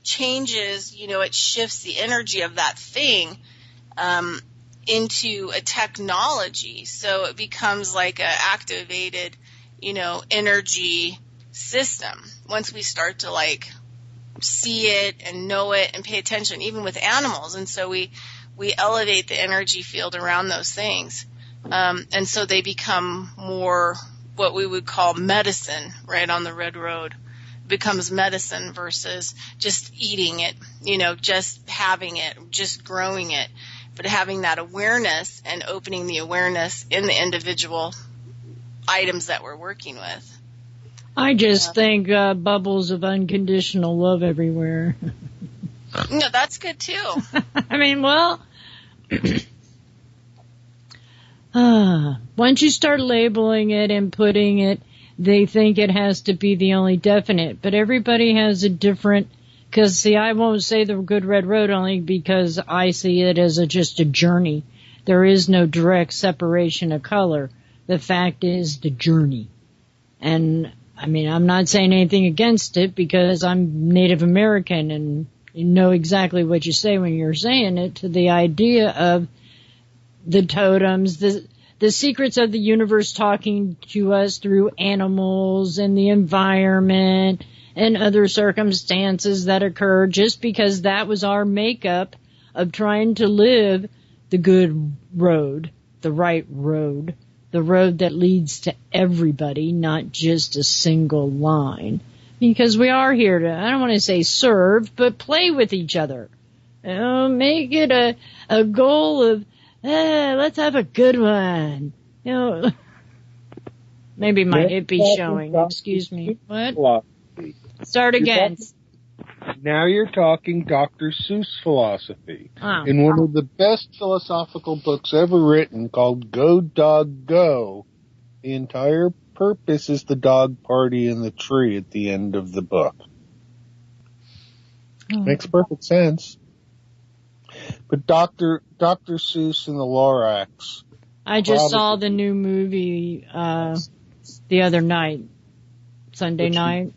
changes, it shifts the energy of that thing into a technology. So it becomes like an activated, energy system. Once we start to see it and know it and pay attention, even with animals. And so we elevate the energy field around those things. And so they become more what we would call medicine, right, on the Red Road. It becomes medicine versus just eating it, just having it, just growing it. But having that awareness and opening the awareness in the individual items that we're working with. I just think bubbles of unconditional love everywhere. No, that's good too. I mean, well, once you start labeling it and putting it, they think it has to be the only definite. But everybody has a different, because see, I won't say the Good Red Road only because I see it as just a journey. There is no direct separation of color. The fact is the journey. And, I mean, I'm not saying anything against it because I'm Native American and you know exactly what you say when you're saying it, to the idea of the totems, the secrets of the universe talking to us through animals and the environment and other circumstances that occur just because that was our makeup of trying to live the good road, the right road, the road that leads to everybody, not just a single line. Because we are here to, I don't want to say serve, but play with each other. Make it a goal of, let's have a good one. Maybe my hippie showing. Excuse me. What? Philosophy. Start again. Now you're talking Dr. Seuss philosophy. Oh. In one of the best philosophical books ever written called Go Dog Go, the entire purpose is the dog party in the tree at the end of the book. Oh. Makes perfect sense. But Dr. Seuss and the Lorax. I just saw the new movie the other night, Sunday night.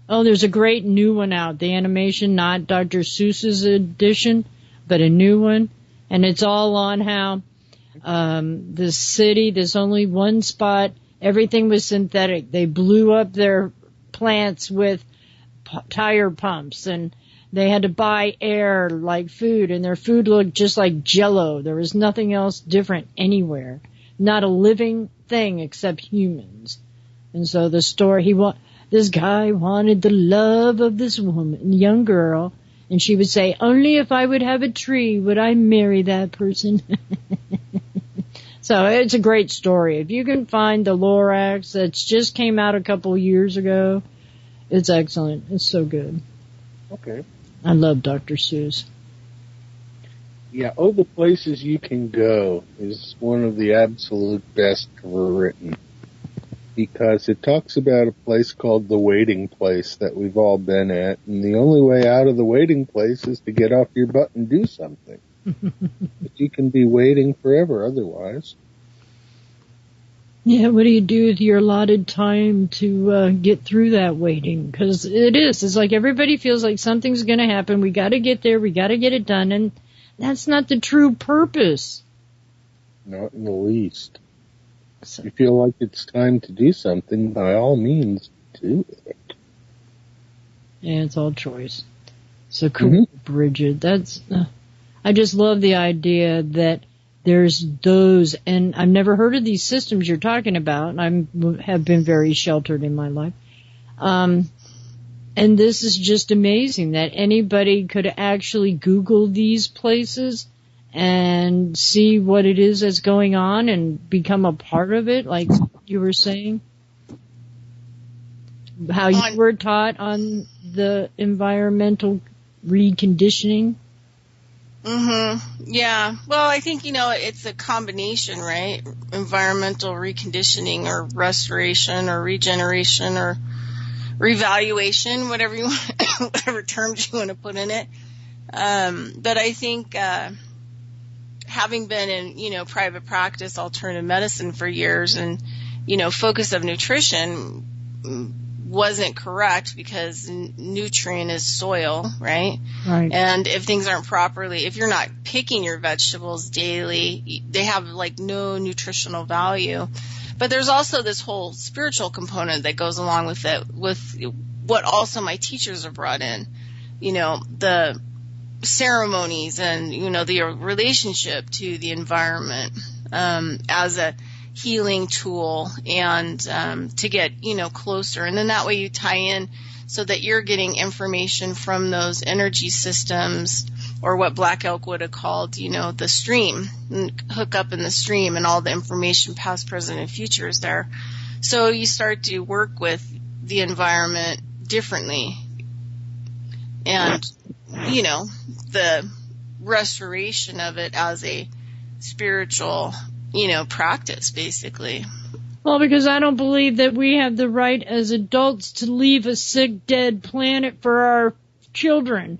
Oh, there's a great new one out. The animation, not Dr. Seuss's edition, but a new one. And it's all on how the city, there's only one spot, everything was synthetic. They blew up their plants with tire pumps, and they had to buy air like food, and their food looked just like Jell-O. There was nothing else different anywhere. Not a living thing except humans. And so the story, this guy wanted the love of this woman, young girl, and she would say, only if I would have a tree would I marry that person. So it's a great story. If you can find the Lorax that's just came out a couple years ago, it's excellent. It's so good. Okay. I love Dr. Seuss. Yeah, Oh, the Places You Can Go is one of the absolute best ever written. Because it talks about a place called the waiting place that we've all been at, and the only way out of the waiting place is to get off your butt and do something. But you can be waiting forever otherwise. Yeah, what do you do with your allotted time to get through that waiting? Because it's like everybody feels like something's going to happen. We got to get there. We got to get it done. And that's not the true purpose. Not in the least. If you feel like it's time to do something, by all means, do it. Yeah, it's all choice. So cool, Bridgette. That's, I just love the idea that there's those, and I've never heard of these systems you're talking about, and I have been very sheltered in my life. And this is just amazing that anybody could actually Google these places and see what it is that's going on and become a part of it, like you were saying. How you were taught on the environmental reconditioning. Yeah. Well, I think, it's a combination, right? Environmental reconditioning or restoration or regeneration or revaluation, whatever terms you want to put in it. But I think, having been in, private practice, alternative medicine for years and, focus of nutrition wasn't correct because nutrient is soil, right? Right. And if things aren't properly, if you're not picking your vegetables daily, they have like no nutritional value. But there's also this whole spiritual component that goes along with it, with what also my teachers have brought in, the ceremonies and, the relationship to the environment, as a healing tool and to get closer, and then that way you tie in so that you're getting information from those energy systems, or what Black Elk would have called the stream, and hook up in the stream, and all the information past, present, and future is there. So you start to work with the environment differently, and the restoration of it as a spiritual practice, basically. Well, because I don't believe that we have the right as adults to leave a sick, dead planet for our children.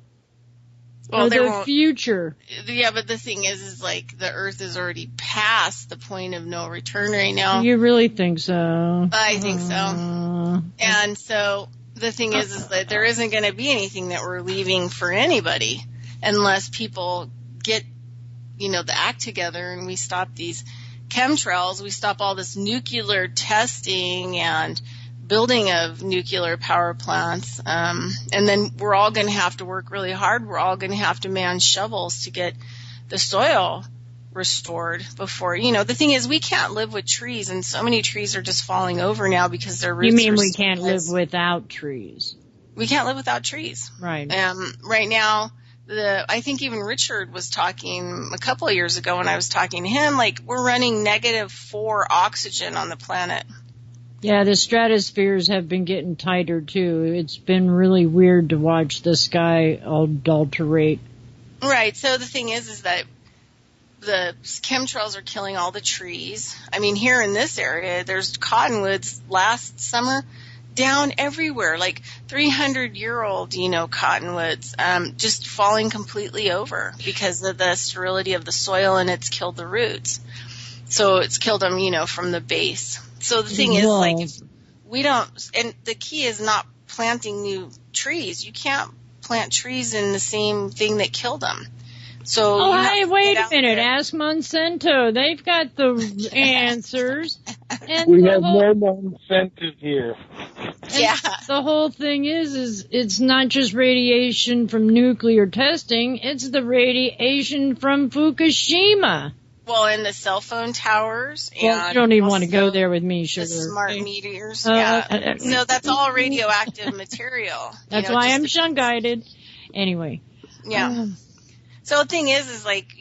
Well, the future. Yeah, but the thing is like the Earth is already past the point of no return right now. You really think so? I think so. And so the thing is that there isn't going to be anything that we're leaving for anybody unless people get, the act together and we stop these chemtrails, we stop all this nuclear testing and building of nuclear power plants, and then we're all going to have to work really hard. We're all going to have to man shovels to get the soil restored before, the thing is we can't live with trees, and so many trees are just falling over now because their roots You mean we can't live without trees? We can't live without trees. Right. Right now, I think even Richard was talking a couple of years ago when I was talking to him, like we're running -4 oxygen on the planet. Yeah, the stratospheres have been getting tighter, too. It's been really weird to watch the sky adulterate. Right. So the thing is that the chemtrails are killing all the trees. I mean, here in this area, there's cottonwoods last summer down everywhere, like 300-year-old, cottonwoods, just falling completely over because of the sterility of the soil, and it's killed the roots. So it's killed them, from the base. So the thing is, like, if we don't, and the key is not planting new trees. You can't plant trees in the same thing that killed them. So hey, wait a minute. Ask Monsanto. They've got the answers. And we have no Monsanto here. Yeah. The whole thing is it's not just radiation from nuclear testing. It's the radiation from Fukushima. Well, and the cell phone towers. Well, and you don't even want to go there with me, sugar. The smart meters. Yeah. So that's all radioactive material. That's why I'm shun-guided. Anyway. Yeah. So the thing is like,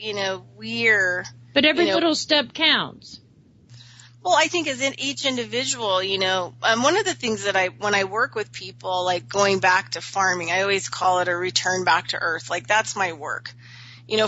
we're... But every little step counts. Well, I think as in each individual, one of the things that when I work with people, like going back to farming, I always call it a return back to earth. Like that's my work.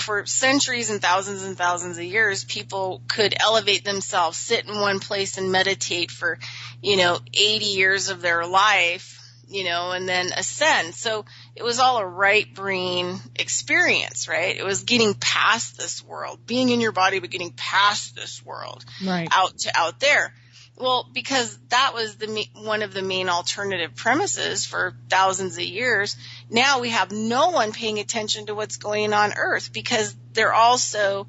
For centuries and thousands of years, people could elevate themselves, sit in one place and meditate for, 80 years of their life, and then ascend. So it was all a right brain experience, right? It was getting past this world, being in your body, but getting past this world, right, out there. Well, because that was one of the main alternative premises for thousands of years. Now we have no one paying attention to what's going on Earth because they're also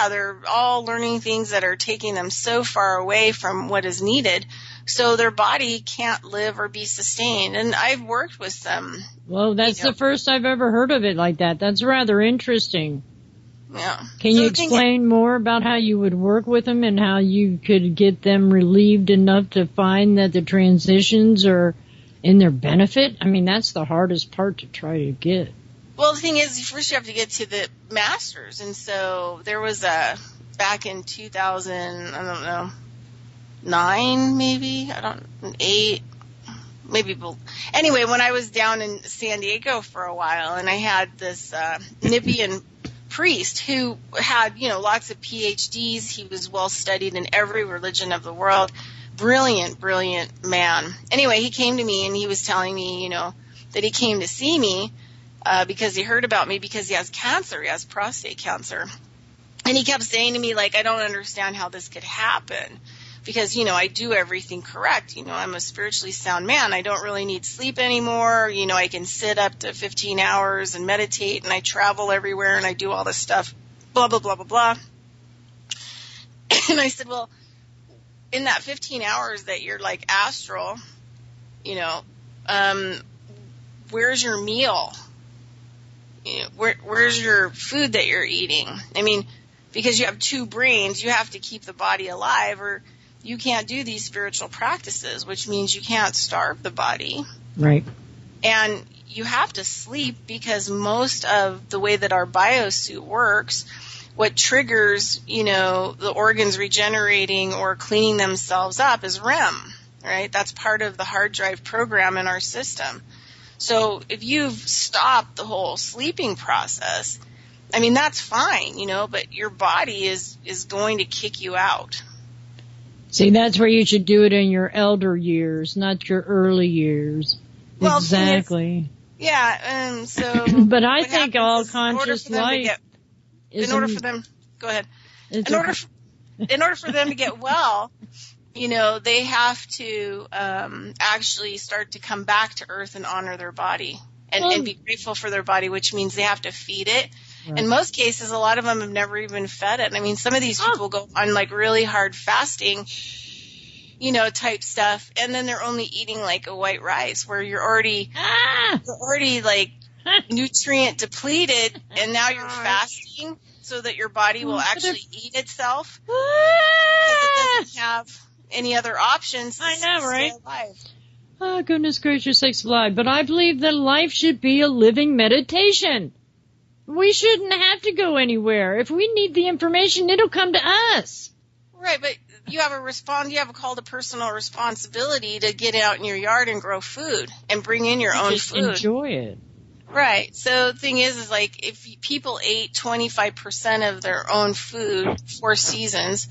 they're all learning things that are taking them so far away from what is needed. So their body can't live or be sustained. And I've worked with them. Well, that's the first I've ever heard of it like that. That's rather interesting. Yeah. Can you explain more about how you would work with them and how you could get them relieved enough to find that the transitions are in their benefit? I mean, that's the hardest part to try to get. Well, the thing is, first you have to get to the masters. And so there was back in 2009, maybe, 8, maybe. Anyway, when I was down in San Diego for a while, and I had this Nibian priest who had, lots of PhDs. He was well studied in every religion of the world. Brilliant man. Anyway, he came to me and he was telling me, that he came to see me because he heard about me because he has cancer. He has prostate cancer. And he kept saying to me, like, I don't understand how this could happen because, I do everything correct. I'm a spiritually sound man. I don't really need sleep anymore. I can sit up to 15 hours and meditate, and I travel everywhere, and I do all this stuff, blah, blah, blah, blah, blah. And I said, well, in that 15 hours that you're, like, astral, where's your meal? Where's your food that you're eating? I mean, because you have two brains, you have to keep the body alive, or you can't do these spiritual practices, which means you can't starve the body. Right. And you have to sleep because most of the way that our biosuit works, what triggers, the organs regenerating or cleaning themselves up is REM, right? That's part of the hard drive program in our system. So if you've stopped the whole sleeping process, I mean, that's fine, but your body is going to kick you out. See, that's where you should do it in your elder years, not your early years. Well, exactly. Yeah, so. But I think all conscious life. In order for them, go ahead. In order for them to get well, they have to actually start to come back to Earth and honor their body and be grateful for their body, which means they have to feed it. Right. In most cases, a lot of them have never even fed it. I mean, some of these people go on like really hard fasting, type stuff, and then they're only eating like a white rice where you're already like nutrient depleted, and now you're fasting so that your body will actually eat itself because it doesn't have any other options to stay alive. Oh, goodness gracious sakes alive. But I believe that life should be a living meditation. We shouldn't have to go anywhere. If we need the information, it'll come to us. Right, but you have a call to personal responsibility to get out in your yard and grow food and bring in your own food. Enjoy it. Right. So the thing is like if people ate 25% of their own food 4 seasons,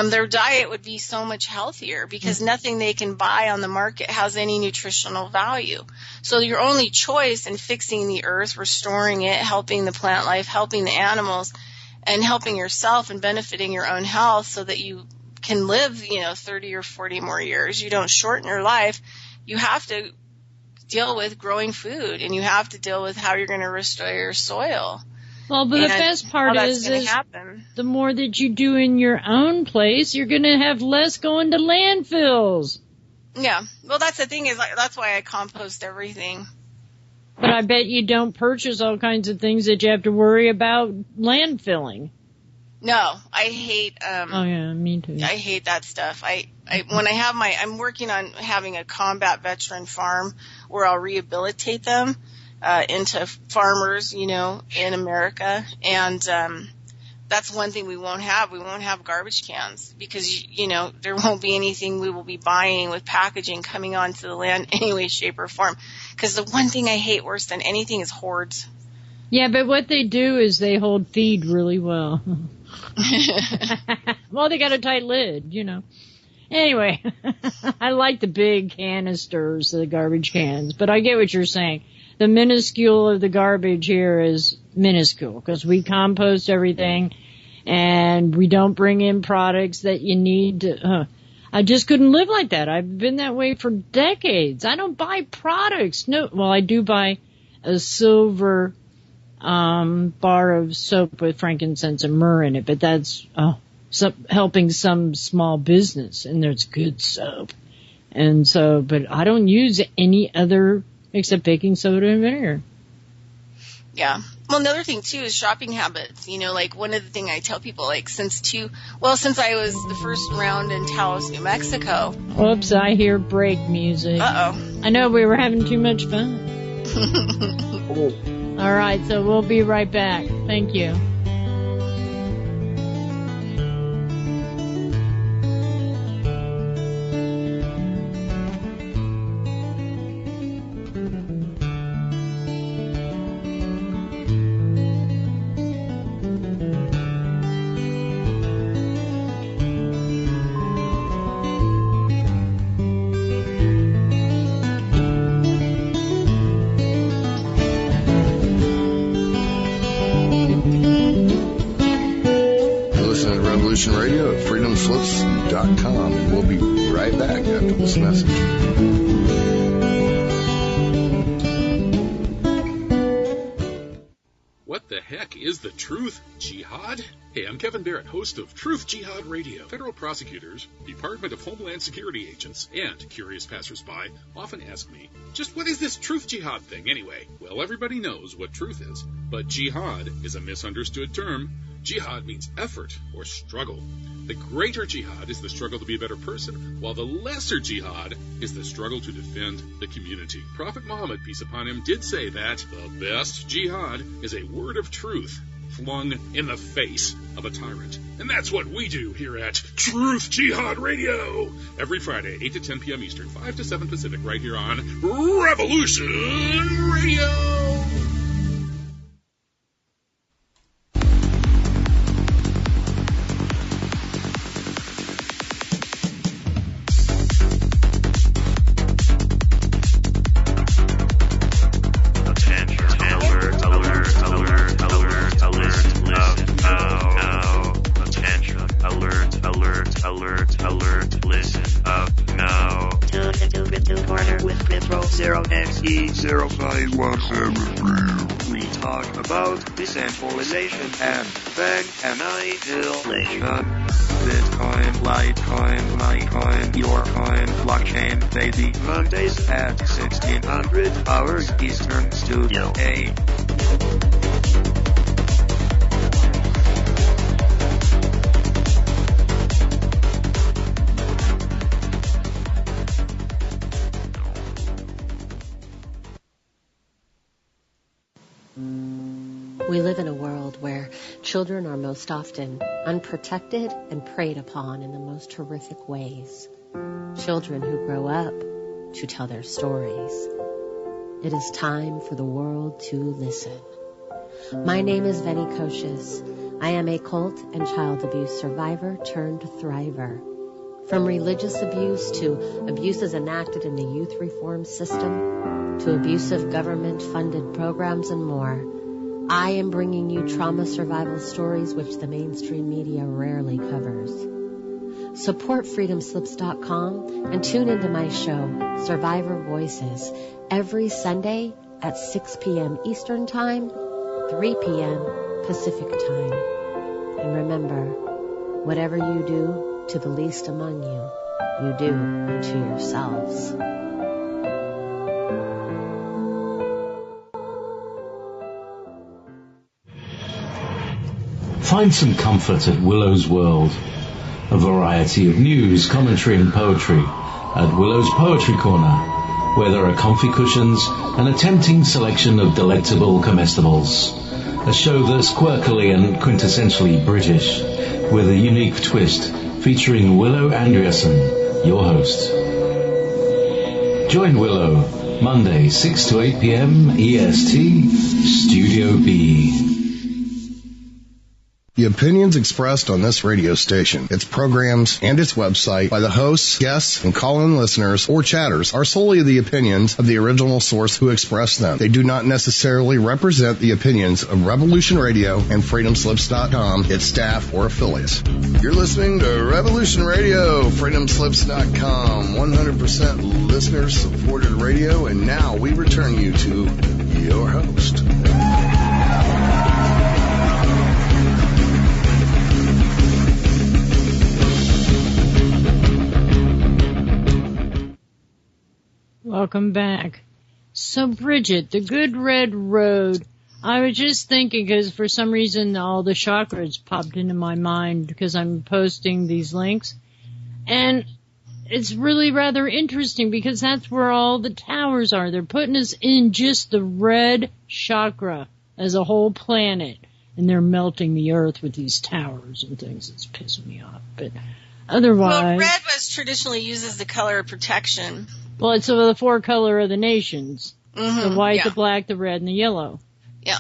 their diet would be so much healthier because nothing they can buy on the market has any nutritional value. So your only choice in fixing the earth, restoring it, helping the plant life, helping the animals, and helping yourself and benefiting your own health so that you can live, 30 or 40 more years. You don't shorten your life. You have to deal with growing food, and you have to deal with how you're going to restore your soil. Well, but the best part is the more that you do in your own place, you're going to have less going to landfills. Yeah. Well, that's the thing is that's why I compost everything. But I bet you don't purchase all kinds of things that you have to worry about landfilling. No, I hate. Oh yeah, me too. I hate that stuff. I'm working on having a combat veteran farm where I'll rehabilitate them into farmers, in America, and that's one thing we won't have. We won't have garbage cans because there won't be anything we will be buying with packaging coming onto the land any way, shape, or form. Because the one thing I hate worse than anything is hoards. Yeah, but what they do is they hold feed really well. Well, they got a tight lid, Anyway, I like the big canisters, the garbage cans, but I get what you're saying. The minuscule of the garbage here is minuscule because we compost everything and we don't bring in products that you need to. I just couldn't live like that. I've been that way for decades. I don't buy products. No, well, I do buy a silver bar of soap with frankincense and myrrh in it, but that's helping some small business, and there's good soap. And so, but I don't use any other except baking soda and vinegar. Yeah. Well, another thing too is shopping habits. Like one of the things I tell people, like since I was the first round in Taos, New Mexico. Oops, I hear break music. Uh-oh. I know we were having too much fun. All right, so we'll be right back. Thank you. Radio at freedomslips.com, and we'll be right back after this message. What the heck is the truth, Jihad? Hey, I'm Kevin Barrett, host of Truth Jihad Radio. Federal prosecutors, Department of Homeland Security agents, and curious passersby often ask me, just what is this truth jihad thing anyway? Well, everybody knows what truth is, but jihad is a misunderstood term. Jihad means effort or struggle. The greater jihad is the struggle to be a better person, while the lesser jihad is the struggle to defend the community. Prophet Muhammad, peace upon him, did say that the best jihad is a word of truth flung in the face of a tyrant. And that's what we do here at Truth Jihad Radio. Every Friday, 8 to 10 p.m. Eastern, 5 to 7 Pacific, right here on Revolution Radio. E05173. We talk about decentralization and then annihilation. Bitcoin, Litecoin, Litecoin, your coin, blockchain, baby. Mondays at 1600 hours Eastern Studio A. We live in a world where children are most often unprotected and preyed upon in the most horrific ways. Children who grow up to tell their stories. It is time for the world to listen. My name is Veni Kocius. I am a cult and child abuse survivor turned thriver. From religious abuse to abuses enacted in the youth reform system to abusive government-funded programs and more, I am bringing you trauma survival stories which the mainstream media rarely covers. Support freedomslips.com and tune into my show, Survivor Voices, every Sunday at 6 p.m. Eastern Time, 3 p.m. Pacific Time. And remember, whatever you do to the least among you, you do unto yourselves. Find some comfort at Willow's World. A variety of news, commentary and poetry at Willow's Poetry Corner, where there are comfy cushions and a tempting selection of delectable comestibles. A show that's quirkily and quintessentially British, with a unique twist featuring Willow Andreasen, your host. Join Willow, Monday, 6 to 8 p.m. EST, Studio B. The opinions expressed on this radio station, its programs, and its website by the hosts, guests, and call-in listeners or chatters are solely the opinions of the original source who expressed them. They do not necessarily represent the opinions of Revolution Radio and FreedomSlips.com, its staff, or affiliates. You're listening to Revolution Radio, FreedomSlips.com, 100% listener-supported radio, and now we return you to your host. Welcome back. So, Bridgette, the Good Red Road. I was just thinking, because for some reason all the chakras popped into my mind because I'm posting these links. And it's really rather interesting because that's where all the towers are. They're putting us in just the red chakra as a whole planet. And they're melting the earth with these towers and things. It's pissing me off. But otherwise... Well, red was traditionally used as the color of protection. Well, it's the four color of the nations. Mm-hmm, the white, the black, the red, and the yellow. Yeah.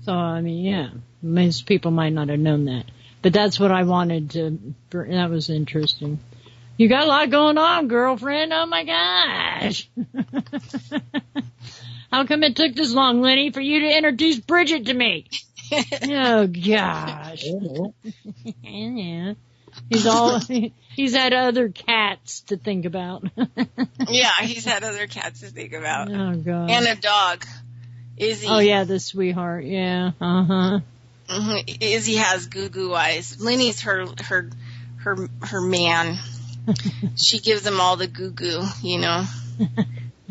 So, I mean, yeah. Most people might not have known that. But that's what I wanted to... That was interesting. You got a lot going on, girlfriend. Oh, my gosh. How come it took this long, Lenny, for you to introduce Bridgette to me? Oh, gosh. Yeah. He's had other cats to think about. Yeah, he's had other cats to think about. Oh, God. And a dog. Izzy. Oh, yeah, the sweetheart. Yeah. Uh-huh. Mm-hmm. Izzy has goo-goo eyes. Lenny's her man. She gives him all the goo-goo, you know.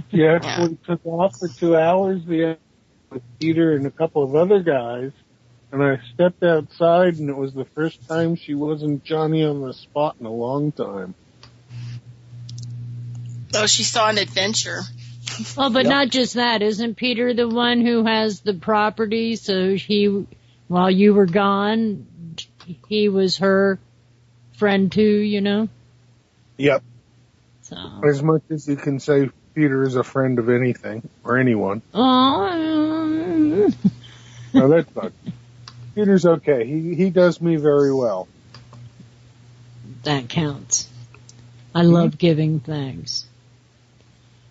Yeah, we took off for 2 hours with Peter and a couple of other guys. And I stepped outside, and it was the first time she wasn't Johnny on the spot in a long time. Oh, she saw an adventure. Oh, but not just that. Isn't Peter the one who has the property? So while you were gone, he was her friend too, you know? Yep. So. As much as you can say Peter is a friend of anything, or anyone. Oh. No, that's not... Peter's okay. He does me very well. That counts. I love giving thanks.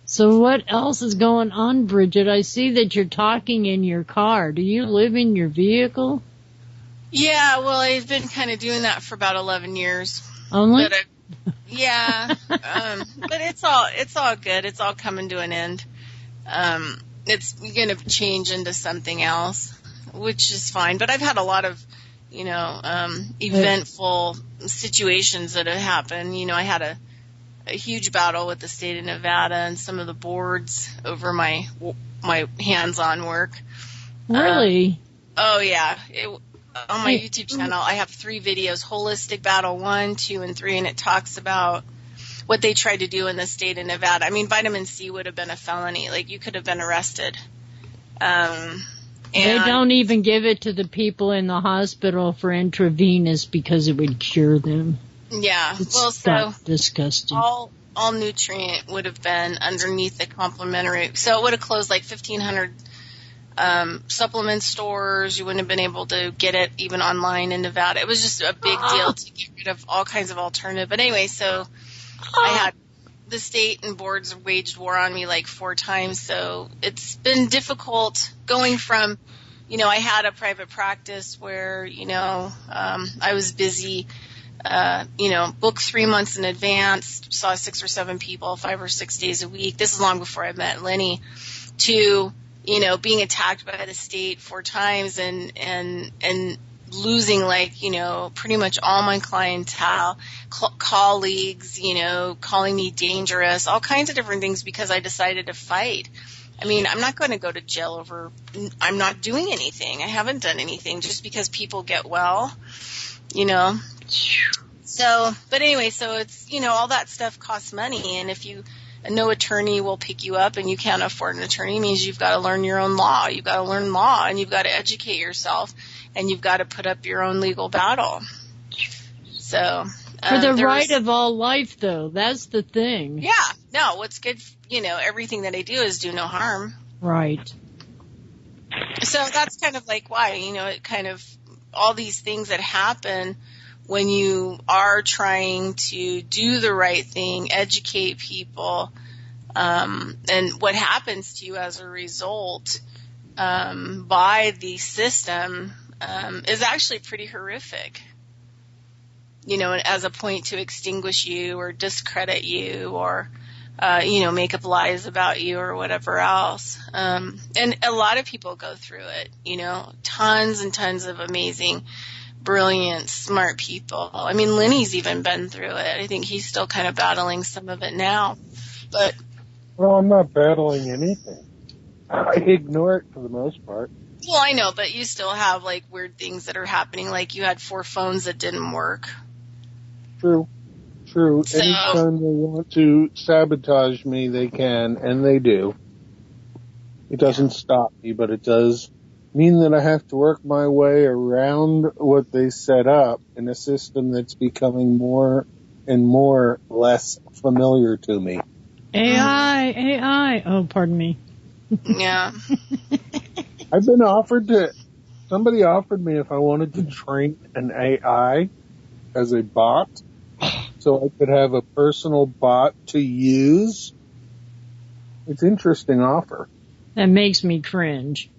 So what else is going on, Bridgette? I see that you're talking in your car. Do you live in your vehicle? Yeah, well, I've been kind of doing that for about 11 years. Only? Yeah. But it's all good. It's all coming to an end. it's going to change into something else, which is fine. But I've had a lot of, eventful situations that have happened. I had a huge battle with the state of Nevada and some of the boards over my hands-on work. Really? Oh, yeah. On my YouTube channel, I have 3 videos, Holistic Battle 1, 2, and 3, and it talks about what they tried to do in the state of Nevada. I mean, vitamin C would have been a felony. Like, you could have been arrested. They don't even give it to the people in the hospital for intravenous because it would cure them. Yeah. It's disgusting. All nutrient would have been underneath the complimentary. So it would have closed like 1,500 supplement stores. You wouldn't have been able to get it even online in Nevada. It was just a big deal to get rid of all kinds of alternative. But anyway, so I had the state and boards waged war on me like 4 times. So it's been difficult going from, I had a private practice where, I was busy, booked 3 months in advance, saw 6 or 7 people 5 or 6 days a week. This is long before I met Lenny, to, being attacked by the state 4 times and losing pretty much all my clientele, colleagues, calling me dangerous, all kinds of different things because I decided to fight. I mean, I'm not going to go to jail over, I'm not doing anything. I haven't done anything just because people get well, So, but anyway, so it's, all that stuff costs money. And if no attorney will pick you up and you can't afford an attorney, it means you've got to learn your own law. You've got to learn law and you've got to educate yourself and you've got to put up your own legal battle. So. For the right of all life, though, that's the thing. Yeah. No, what's good, everything that I do is do no harm. Right. So that's kind of like why, it kind of, all these things that happen when you are trying to do the right thing, educate people, and what happens to you as a result by the system is actually pretty horrific. As a point to extinguish you or discredit you or, make up lies about you or whatever else. And a lot of people go through it, tons and tons of amazing, brilliant, smart people. I mean, Lenny's even been through it. I think he's still kind of battling some of it now. But well, I'm not battling anything. I ignore it for the most part. Well, I know, but you still have like weird things that are happening. Like you had 4 phones that didn't work. True. So, anytime they want to sabotage me, they can, and they do. It doesn't stop me, but it does mean that I have to work my way around what they set up in a system that's becoming more and more less familiar to me. AI. Oh, pardon me. Yeah. Somebody offered me if I wanted to train an AI as a bot so I could have a personal bot to use. It's an interesting offer. That makes me cringe.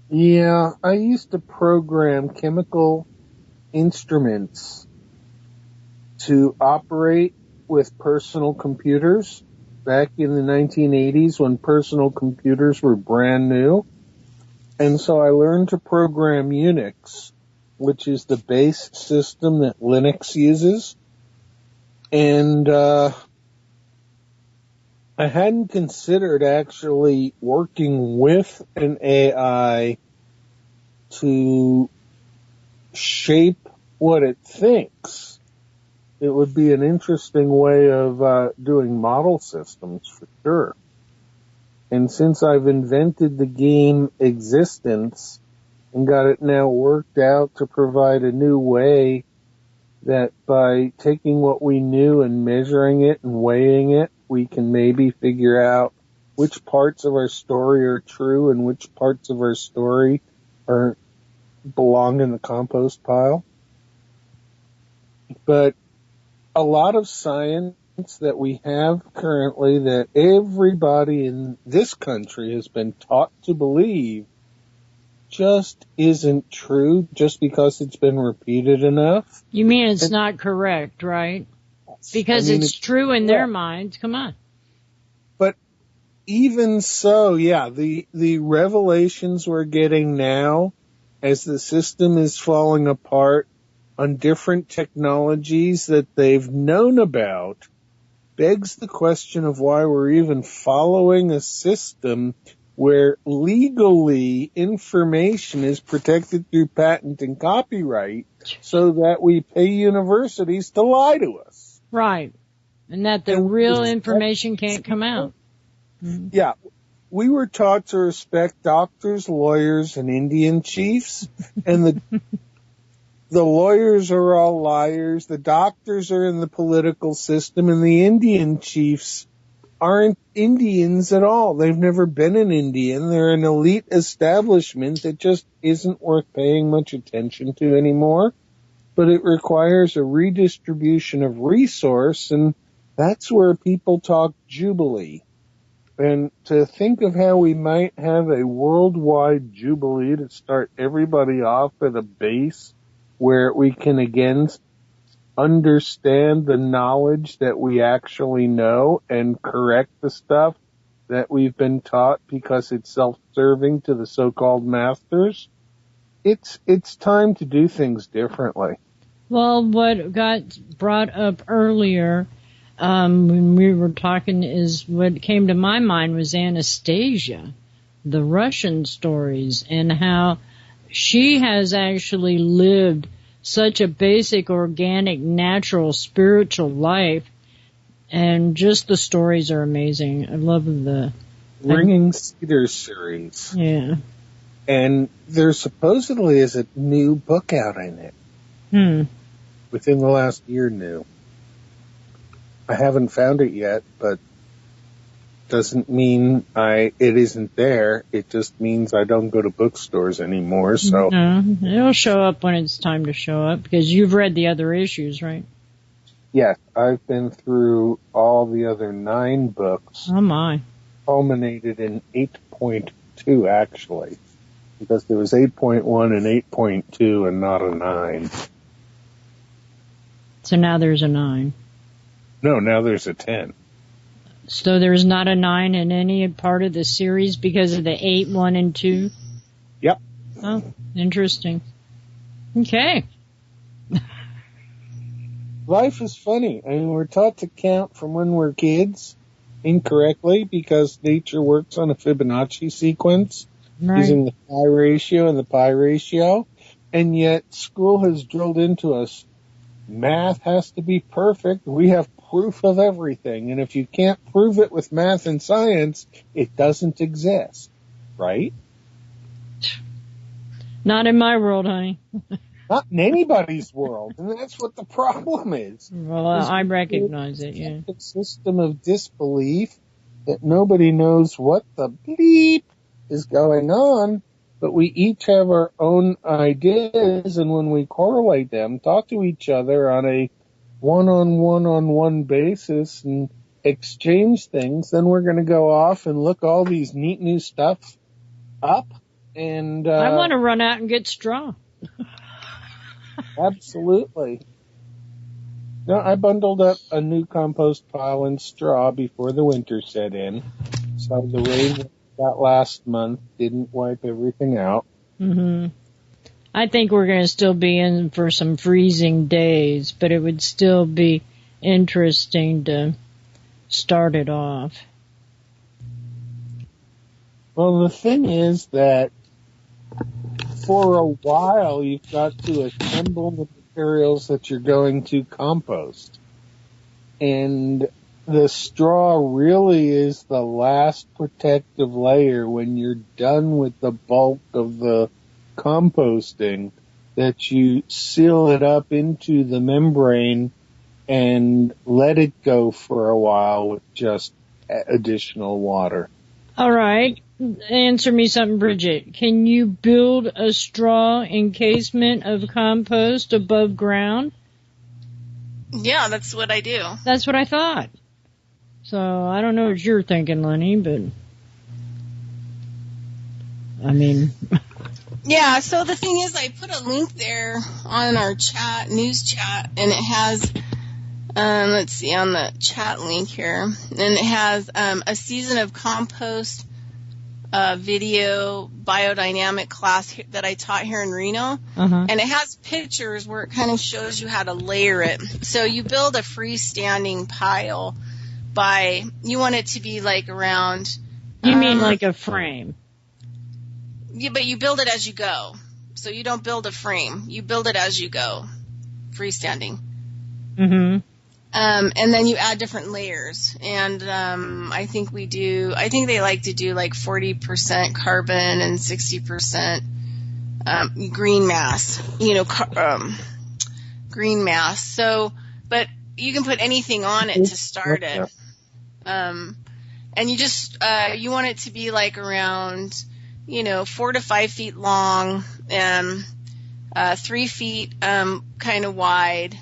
Yeah, I used to program chemical instruments to operate with personal computers back in the 1980s when personal computers were brand new. And so I learned to program Unix, which is the base system that Linux uses. And I hadn't considered actually working with an AI to shape what it thinks. It would be an interesting way of doing model systems for sure. And since I've invented the game Existence and got it now worked out to provide a new way that by taking what we knew and measuring it and weighing it, we can maybe figure out which parts of our story are true and which parts of our story belong in the compost pile. But a lot of science that we have currently that everybody in this country has been taught to believe just isn't true just because it's been repeated enough. You mean it's not correct, right? Because it's true in their minds. Come on. But even so, yeah, the revelations we're getting now as the system is falling apart on different technologies that they've known about begs the question of why we're even following a system where legally information is protected through patent and copyright so that we pay universities to lie to us. Right. And that the real information can't come out. Mm-hmm. Yeah. We were taught to respect doctors, lawyers, and Indian chiefs, and the lawyers are all liars, the doctors are in the political system, and the Indian chiefs aren't Indians at all. They've never been an Indian. They're an elite establishment that just isn't worth paying much attention to anymore. But it requires a redistribution of resource, and that's where people talk jubilee. And to think of how we might have a worldwide jubilee to start everybody off at a base where we can again understand the knowledge that we actually know and correct the stuff that we've been taught because it's self-serving to the so-called masters. It's time to do things differently. Well, what got brought up earlier when we were talking is what came to my mind was Anastasia, the Russian stories, and how she has actually lived such a basic, organic, natural, spiritual life, and just the stories are amazing. I love the Ringing Cedar series. Yeah. And there supposedly is a new book out in it. Within the last year new. I haven't found it yet, but doesn't mean it isn't there. It just means I don't go to bookstores anymore. So it'll show up when it's time to show up because you've read the other issues, right? Yes, I've been through all the other 9 books. Oh my! Culminated in 8.2 actually, because there was 8.1 and 8.2 and not a 9. So now there's a 9. No, now there's a 10. So there's not a 9 in any part of the series because of the 8, 1, and 2? Yep. Oh, interesting. Okay. Life is funny. I mean, we're taught to count from when we're kids incorrectly because nature works on a Fibonacci sequence using the pi ratio and the pi ratio. And yet school has drilled into us math has to be perfect. We have proof of everything. And if you can't prove it with math and science, it doesn't exist. Right? Not in my world, honey. Not in anybody's world. And that's what the problem is. Well, I recognize it, yeah. A system of disbelief that nobody knows what the bleep is going on. But we each have our own ideas, and when we correlate them, talk to each other on a one-on-one basis and exchange things, then we're going to go off and look all these neat new stuff up. And I want to run out and get straw. Absolutely. No, I bundled up a new compost pile and straw before the winter set in, so the rain that last month didn't wipe everything out. I think we're going to still be in for some freezing days, but it would still be interesting to start it off. Well, the thing is that for a while you've got to assemble the materials that you're going to compost. And the straw really is the last protective layer when you're done with the bulk of the composting, that you seal it up into the membrane and let it go for a while with just additional water. All right. Answer me something, Bridgette. Can you build a straw encasement of compost above ground? Yeah, that's what I do. That's what I thought. So, I don't know what you're thinking, Lenny, but I mean... Yeah, so the thing is, I put a link there on our news chat, and it has Let's see on the chat link here. And it has a season of compost video biodynamic class that I taught here in Reno. And it has pictures where it kind of shows you how to layer it. So you build a freestanding pile you want it to be like around. You mean like a frame? Yeah, but you build it as you go. So you don't build a frame. You build it as you go. Freestanding. And then you add different layers. And I think they like to do like 40% carbon and 60% green mass. Green mass. So, but you can put anything on it to start it. And you just, you want it to be like around, 4 to 5 feet long and 3 feet kind of wide.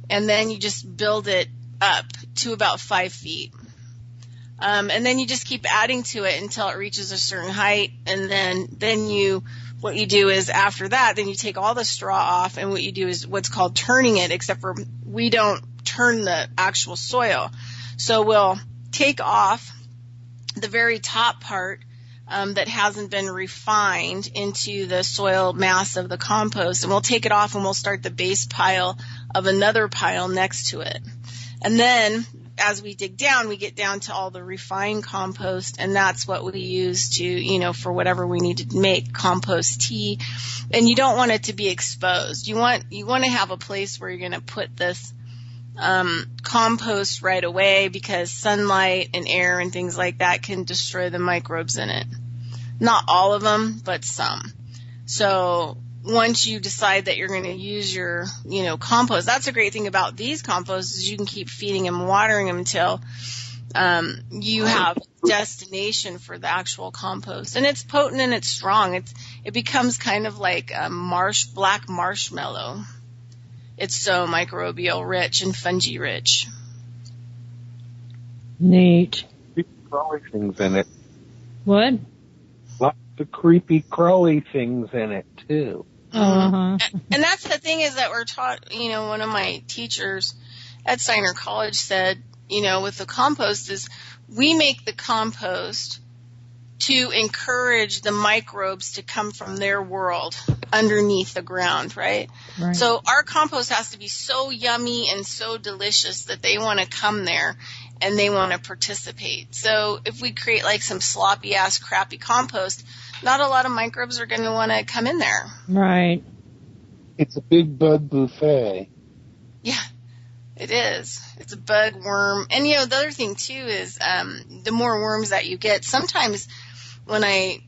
And then you just build it up to about 5 feet. And then you just keep adding to it until it reaches a certain height. And then what you do is after that, then you take all the straw off, and what you do is what's called turning it, except for we don't turn the actual soil. So we'll take off the very top part that hasn't been refined into the soil mass of the compost, and we'll take it off and we'll start the base pile of another pile next to it. And then as we dig down, we get down to all the refined compost, and that's what we use to, for whatever we need to make compost tea. And you don't want it to be exposed. You want to have a place where you're going to put this compost right away, because sunlight and air and things like that can destroy the microbes in it. Not all of them, but some. So once you decide that you're going to use your, compost, that's a great thing about these composts is you can keep feeding them, watering them until you have destination for the actual compost. And it's potent and it's strong. It becomes kind of like a black marshmallow. It's so microbial rich and fungi rich. Neat. Crawly things in it. What? Lots of creepy crawly things in it too. And that's the thing is that we're taught, one of my teachers at Steiner College said, with the compost is we make the compost to encourage the microbes to come from their world underneath the ground, right? So our compost has to be so yummy and so delicious that they want to come there and they want to participate. So if we create like some sloppy ass crappy compost, not a lot of microbes are going to want to come in there. Right. It's a big bug buffet. Yeah, it is. It's a bug, worm. And, the other thing, too, is the more worms that you get, sometimes when I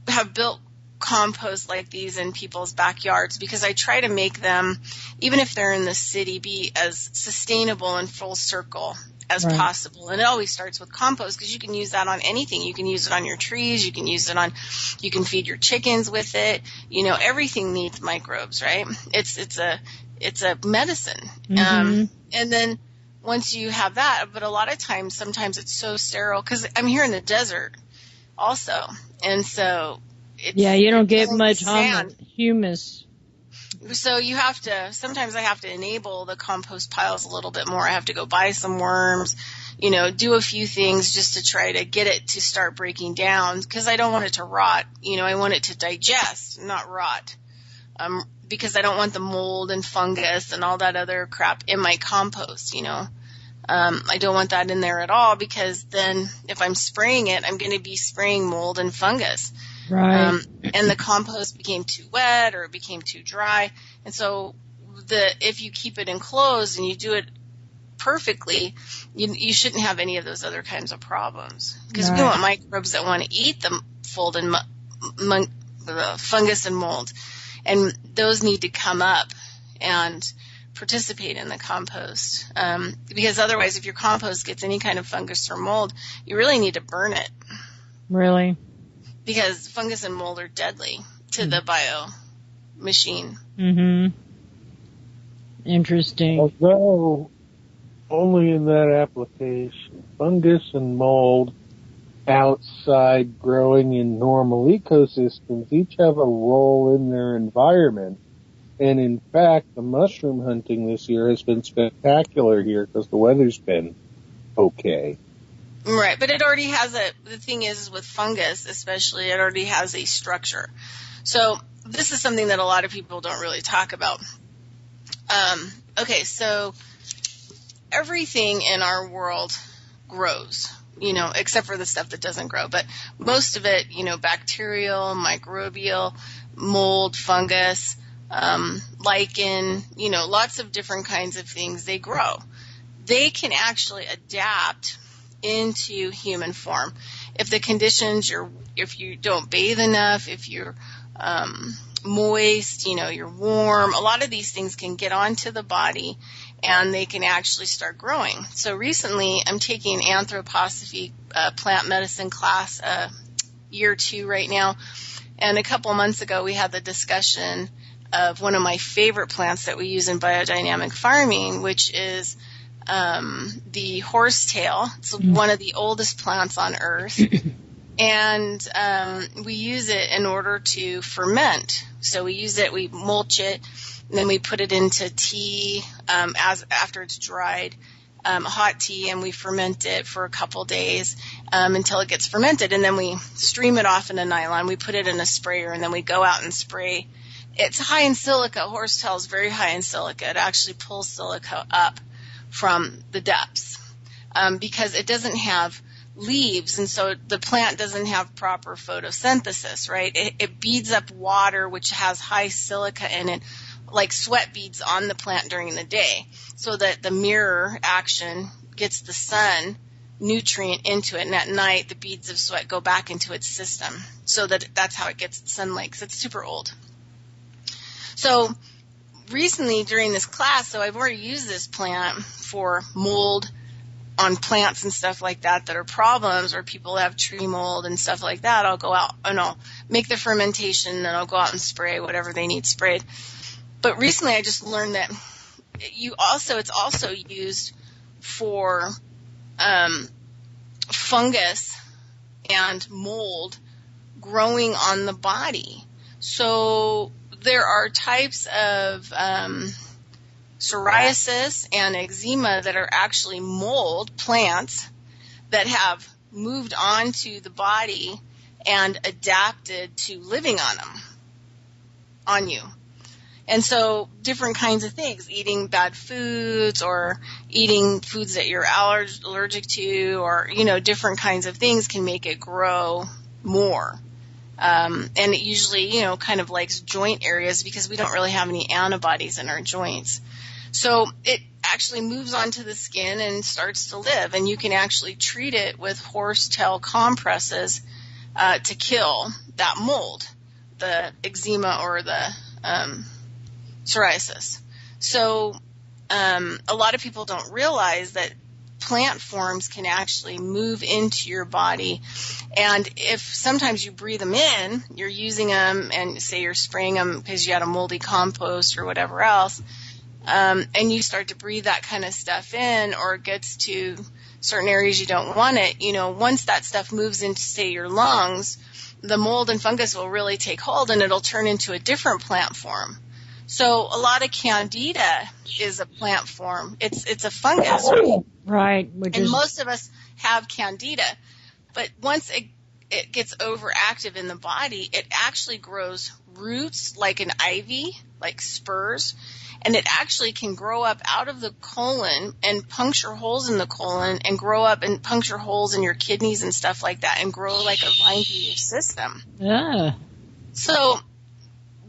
have built compost like these in people's backyards, because I try to make them, even if they're in the city, be as sustainable and full circle as possible. And it always starts with compost, because you can use that on anything. You can use it on your trees. You can feed your chickens with it. Everything needs microbes, right? It's a medicine. And then once you have that, but a lot of times, sometimes it's so sterile, because I'm here in the desert also. And so you don't get much humus. So sometimes I have to enable the compost piles a little bit more. I have to go buy some worms, do a few things just to try to get it to start breaking down, because I don't want it to rot. I want it to digest, not rot. Because I don't want the mold and fungus and all that other crap in my compost, I don't want that in there at all, because then if I'm spraying it, I'm going to be spraying mold and fungus. Right. And the compost became too wet or it became too dry. And so if you keep it enclosed and you do it perfectly, you shouldn't have any of those other kinds of problems. Because we want microbes that want to eat the mold and fungus and mold. And those need to come up and participate in the compost. Because otherwise, if your compost gets any kind of fungus or mold, you really need to burn it. Really? Because fungus and mold are deadly to the bio machine. Interesting. Although only in that application. Fungus and mold outside growing in normal ecosystems each have a role in their environment And in fact, the mushroom hunting this year has been spectacular here because the weather's been okay. Right, but it already has the thing is with fungus especially, it already has a structure. So this is something that a lot of people don't really talk about. Okay, so everything in our world grows, except for the stuff that doesn't grow. But most of it, bacterial, microbial, mold, fungus, lichen, lots of different kinds of things, they grow. They can actually adapt into human form. If the conditions, if you don't bathe enough, if you're moist, you're warm, a lot of these things can get onto the body and they can actually start growing. So recently I'm taking anthroposophy plant medicine class, year 2 right now. And a couple months ago we had the discussion of one of my favorite plants that we use in biodynamic farming, which is the horsetail. It's one of the oldest plants on earth. And we use it in order to ferment. So we use it, we mulch it, and then we put it into tea after it's dried, hot tea, and we ferment it for a couple days until it gets fermented. And then we stream it off in a nylon. We put it in a sprayer, and then we go out and spray. It's high in silica. Horsetail is very high in silica. It actually pulls silica up from the depths because it doesn't have leaves, and so the plant doesn't have proper photosynthesis, right? It beads up water, which has high silica in it, like sweat beads on the plant during the day, so that the mirror action gets the sun nutrient into it, and at night the beads of sweat go back into its system, so that's how it gets its sunlight, because it's super old. So recently during this class, so I've already used this plant for mold on plants and stuff like that are problems, or people have tree mold and stuff like that. I'll go out and I'll make the fermentation, and I'll go out and spray whatever they need sprayed. But recently I just learned that it's also used for fungus and mold growing on the body. So there are types of psoriasis and eczema that are actually mold plants that have moved on to the body and adapted to living on you. And so different kinds of things, eating bad foods or eating foods that you're allergic to, or, different kinds of things can make it grow more. And it usually, kind of likes joint areas because we don't really have any antibodies in our joints. So it actually moves onto the skin and starts to live, and you can actually treat it with horsetail compresses to kill that mold, the eczema or the psoriasis. So a lot of people don't realize that plant forms can actually move into your body, and if sometimes you breathe them in, you're using them, and say you're spraying them because you had a moldy compost or whatever else, and you start to breathe that kind of stuff in, or it gets to certain areas you don't want it, once that stuff moves into, say, your lungs, the mold and fungus will really take hold, and it'll turn into a different plant form. So a lot of candida is a plant form. It's a fungus, right? And most of us have candida, but once it gets overactive in the body, it actually grows roots like an ivy, like spurs, and it actually can grow up out of the colon and puncture holes in the colon and grow up and puncture holes in your kidneys and stuff like that and grow like a vine through your system. Yeah. So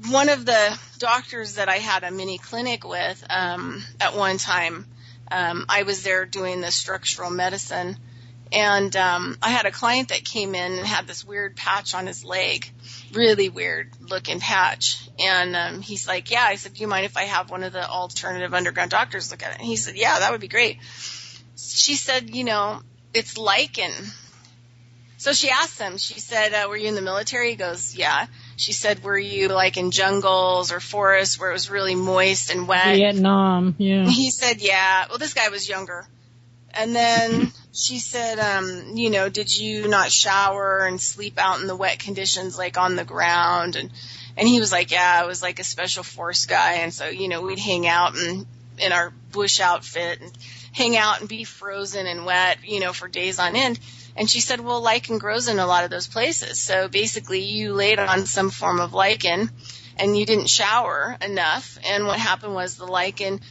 one of the doctors that I had a mini clinic with at one time, I was there doing the structural medicine, and I had a client that came in and had this weird patch on his leg, really weird looking patch. And he's like, yeah. I said, do you mind if I have one of the alternative underground doctors look at it? And he said, yeah, that would be great. She said, it's lichen. So she asked him, she said, were you in the military? He goes, yeah. She said, were you like in jungles or forests where it was really moist and wet? Vietnam, yeah. He said, yeah. Well, this guy was younger. And then she said, did you not shower and sleep out in the wet conditions, like on the ground? And he was like, yeah, I was like a special force guy. And so, we'd hang out in our bush outfit and hang out and be frozen and wet, for days on end. And she said, well, lichen grows in a lot of those places. So basically you laid on some form of lichen and you didn't shower enough. And what happened was the lichen,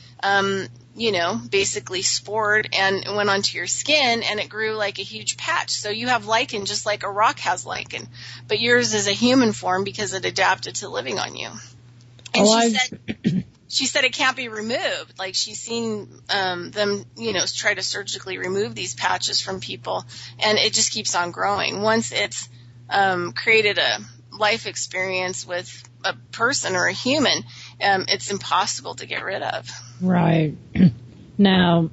basically spored and went onto your skin, and it grew like a huge patch. So you have lichen just like a rock has lichen, but yours is a human form because it adapted to living on you. And she said it can't be removed. Like, she's seen them, try to surgically remove these patches from people, and it just keeps on growing. Once it's created a life experience with a person or a human, it's impossible to get rid of. Right. Now,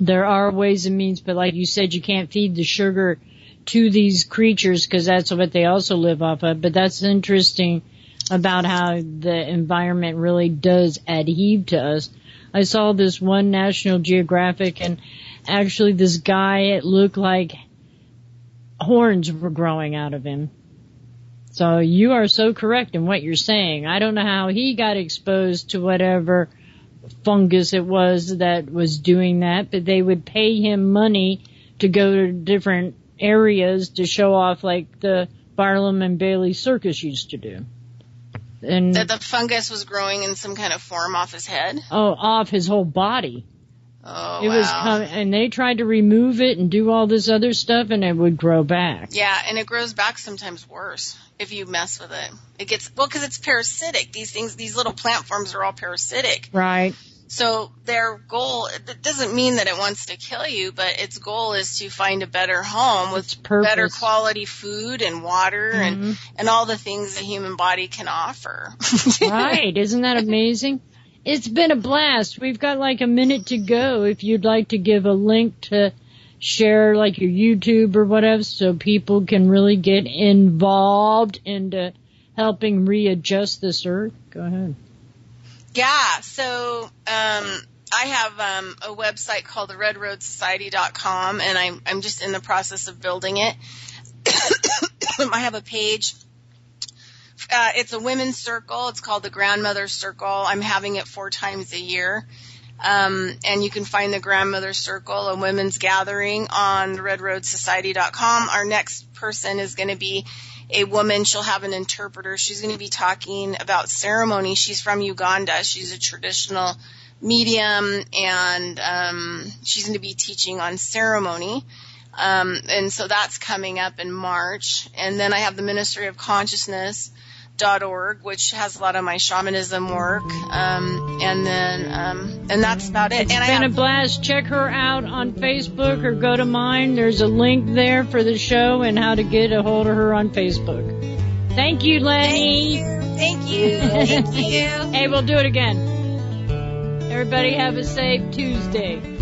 there are ways and means, but like you said, you can't feed the sugar to these creatures because that's what they also live off of. But that's interesting about how the environment really does adhere to us. I saw this one National Geographic, and actually this guy, it looked like horns were growing out of him. So you are so correct in what you're saying. I don't know how he got exposed to whatever fungus it was that was doing that, but they would pay him money to go to different areas to show off like the Barnum and Bailey circus used to do. And that the fungus was growing in some kind of form off his head? Oh, off his whole body. Oh, it was and they tried to remove it and do all this other stuff, and it would grow back. Yeah, and it grows back sometimes worse if you mess with it. It gets, because it's parasitic. These little plant forms are all parasitic. Right. So their goal, it doesn't mean that it wants to kill you, but its goal is to find a better home with better quality food and water and all the things the human body can offer. Right. Isn't that amazing? It's been a blast. We've got like a minute to go. If you'd like to give a link to share like your YouTube or whatever so people can really get involved into helping readjust this earth, go ahead. Yeah, so I have a website called theredroadsociety.com, and I'm just in the process of building it. I have a page. It's a women's circle. It's called the Grandmother Circle. I'm having it 4 times a year. And you can find the Grandmother Circle, a women's gathering, on theredroadsociety.com. Our next person is going to be a woman. She'll have an interpreter. She's going to be talking about ceremony. She's from Uganda. She's a traditional medium, and she's going to be teaching on ceremony. And so that's coming up in March. And then I have the Ministry of Consciousness.org, which has a lot of my shamanism work, and that's about it. It's been a blast. Check her out on Facebook or go to mine. There's a link there for the show and how to get a hold of her on Facebook. Thank you, Lenny. Thank you. Hey, we'll do it again. Everybody have a safe Tuesday.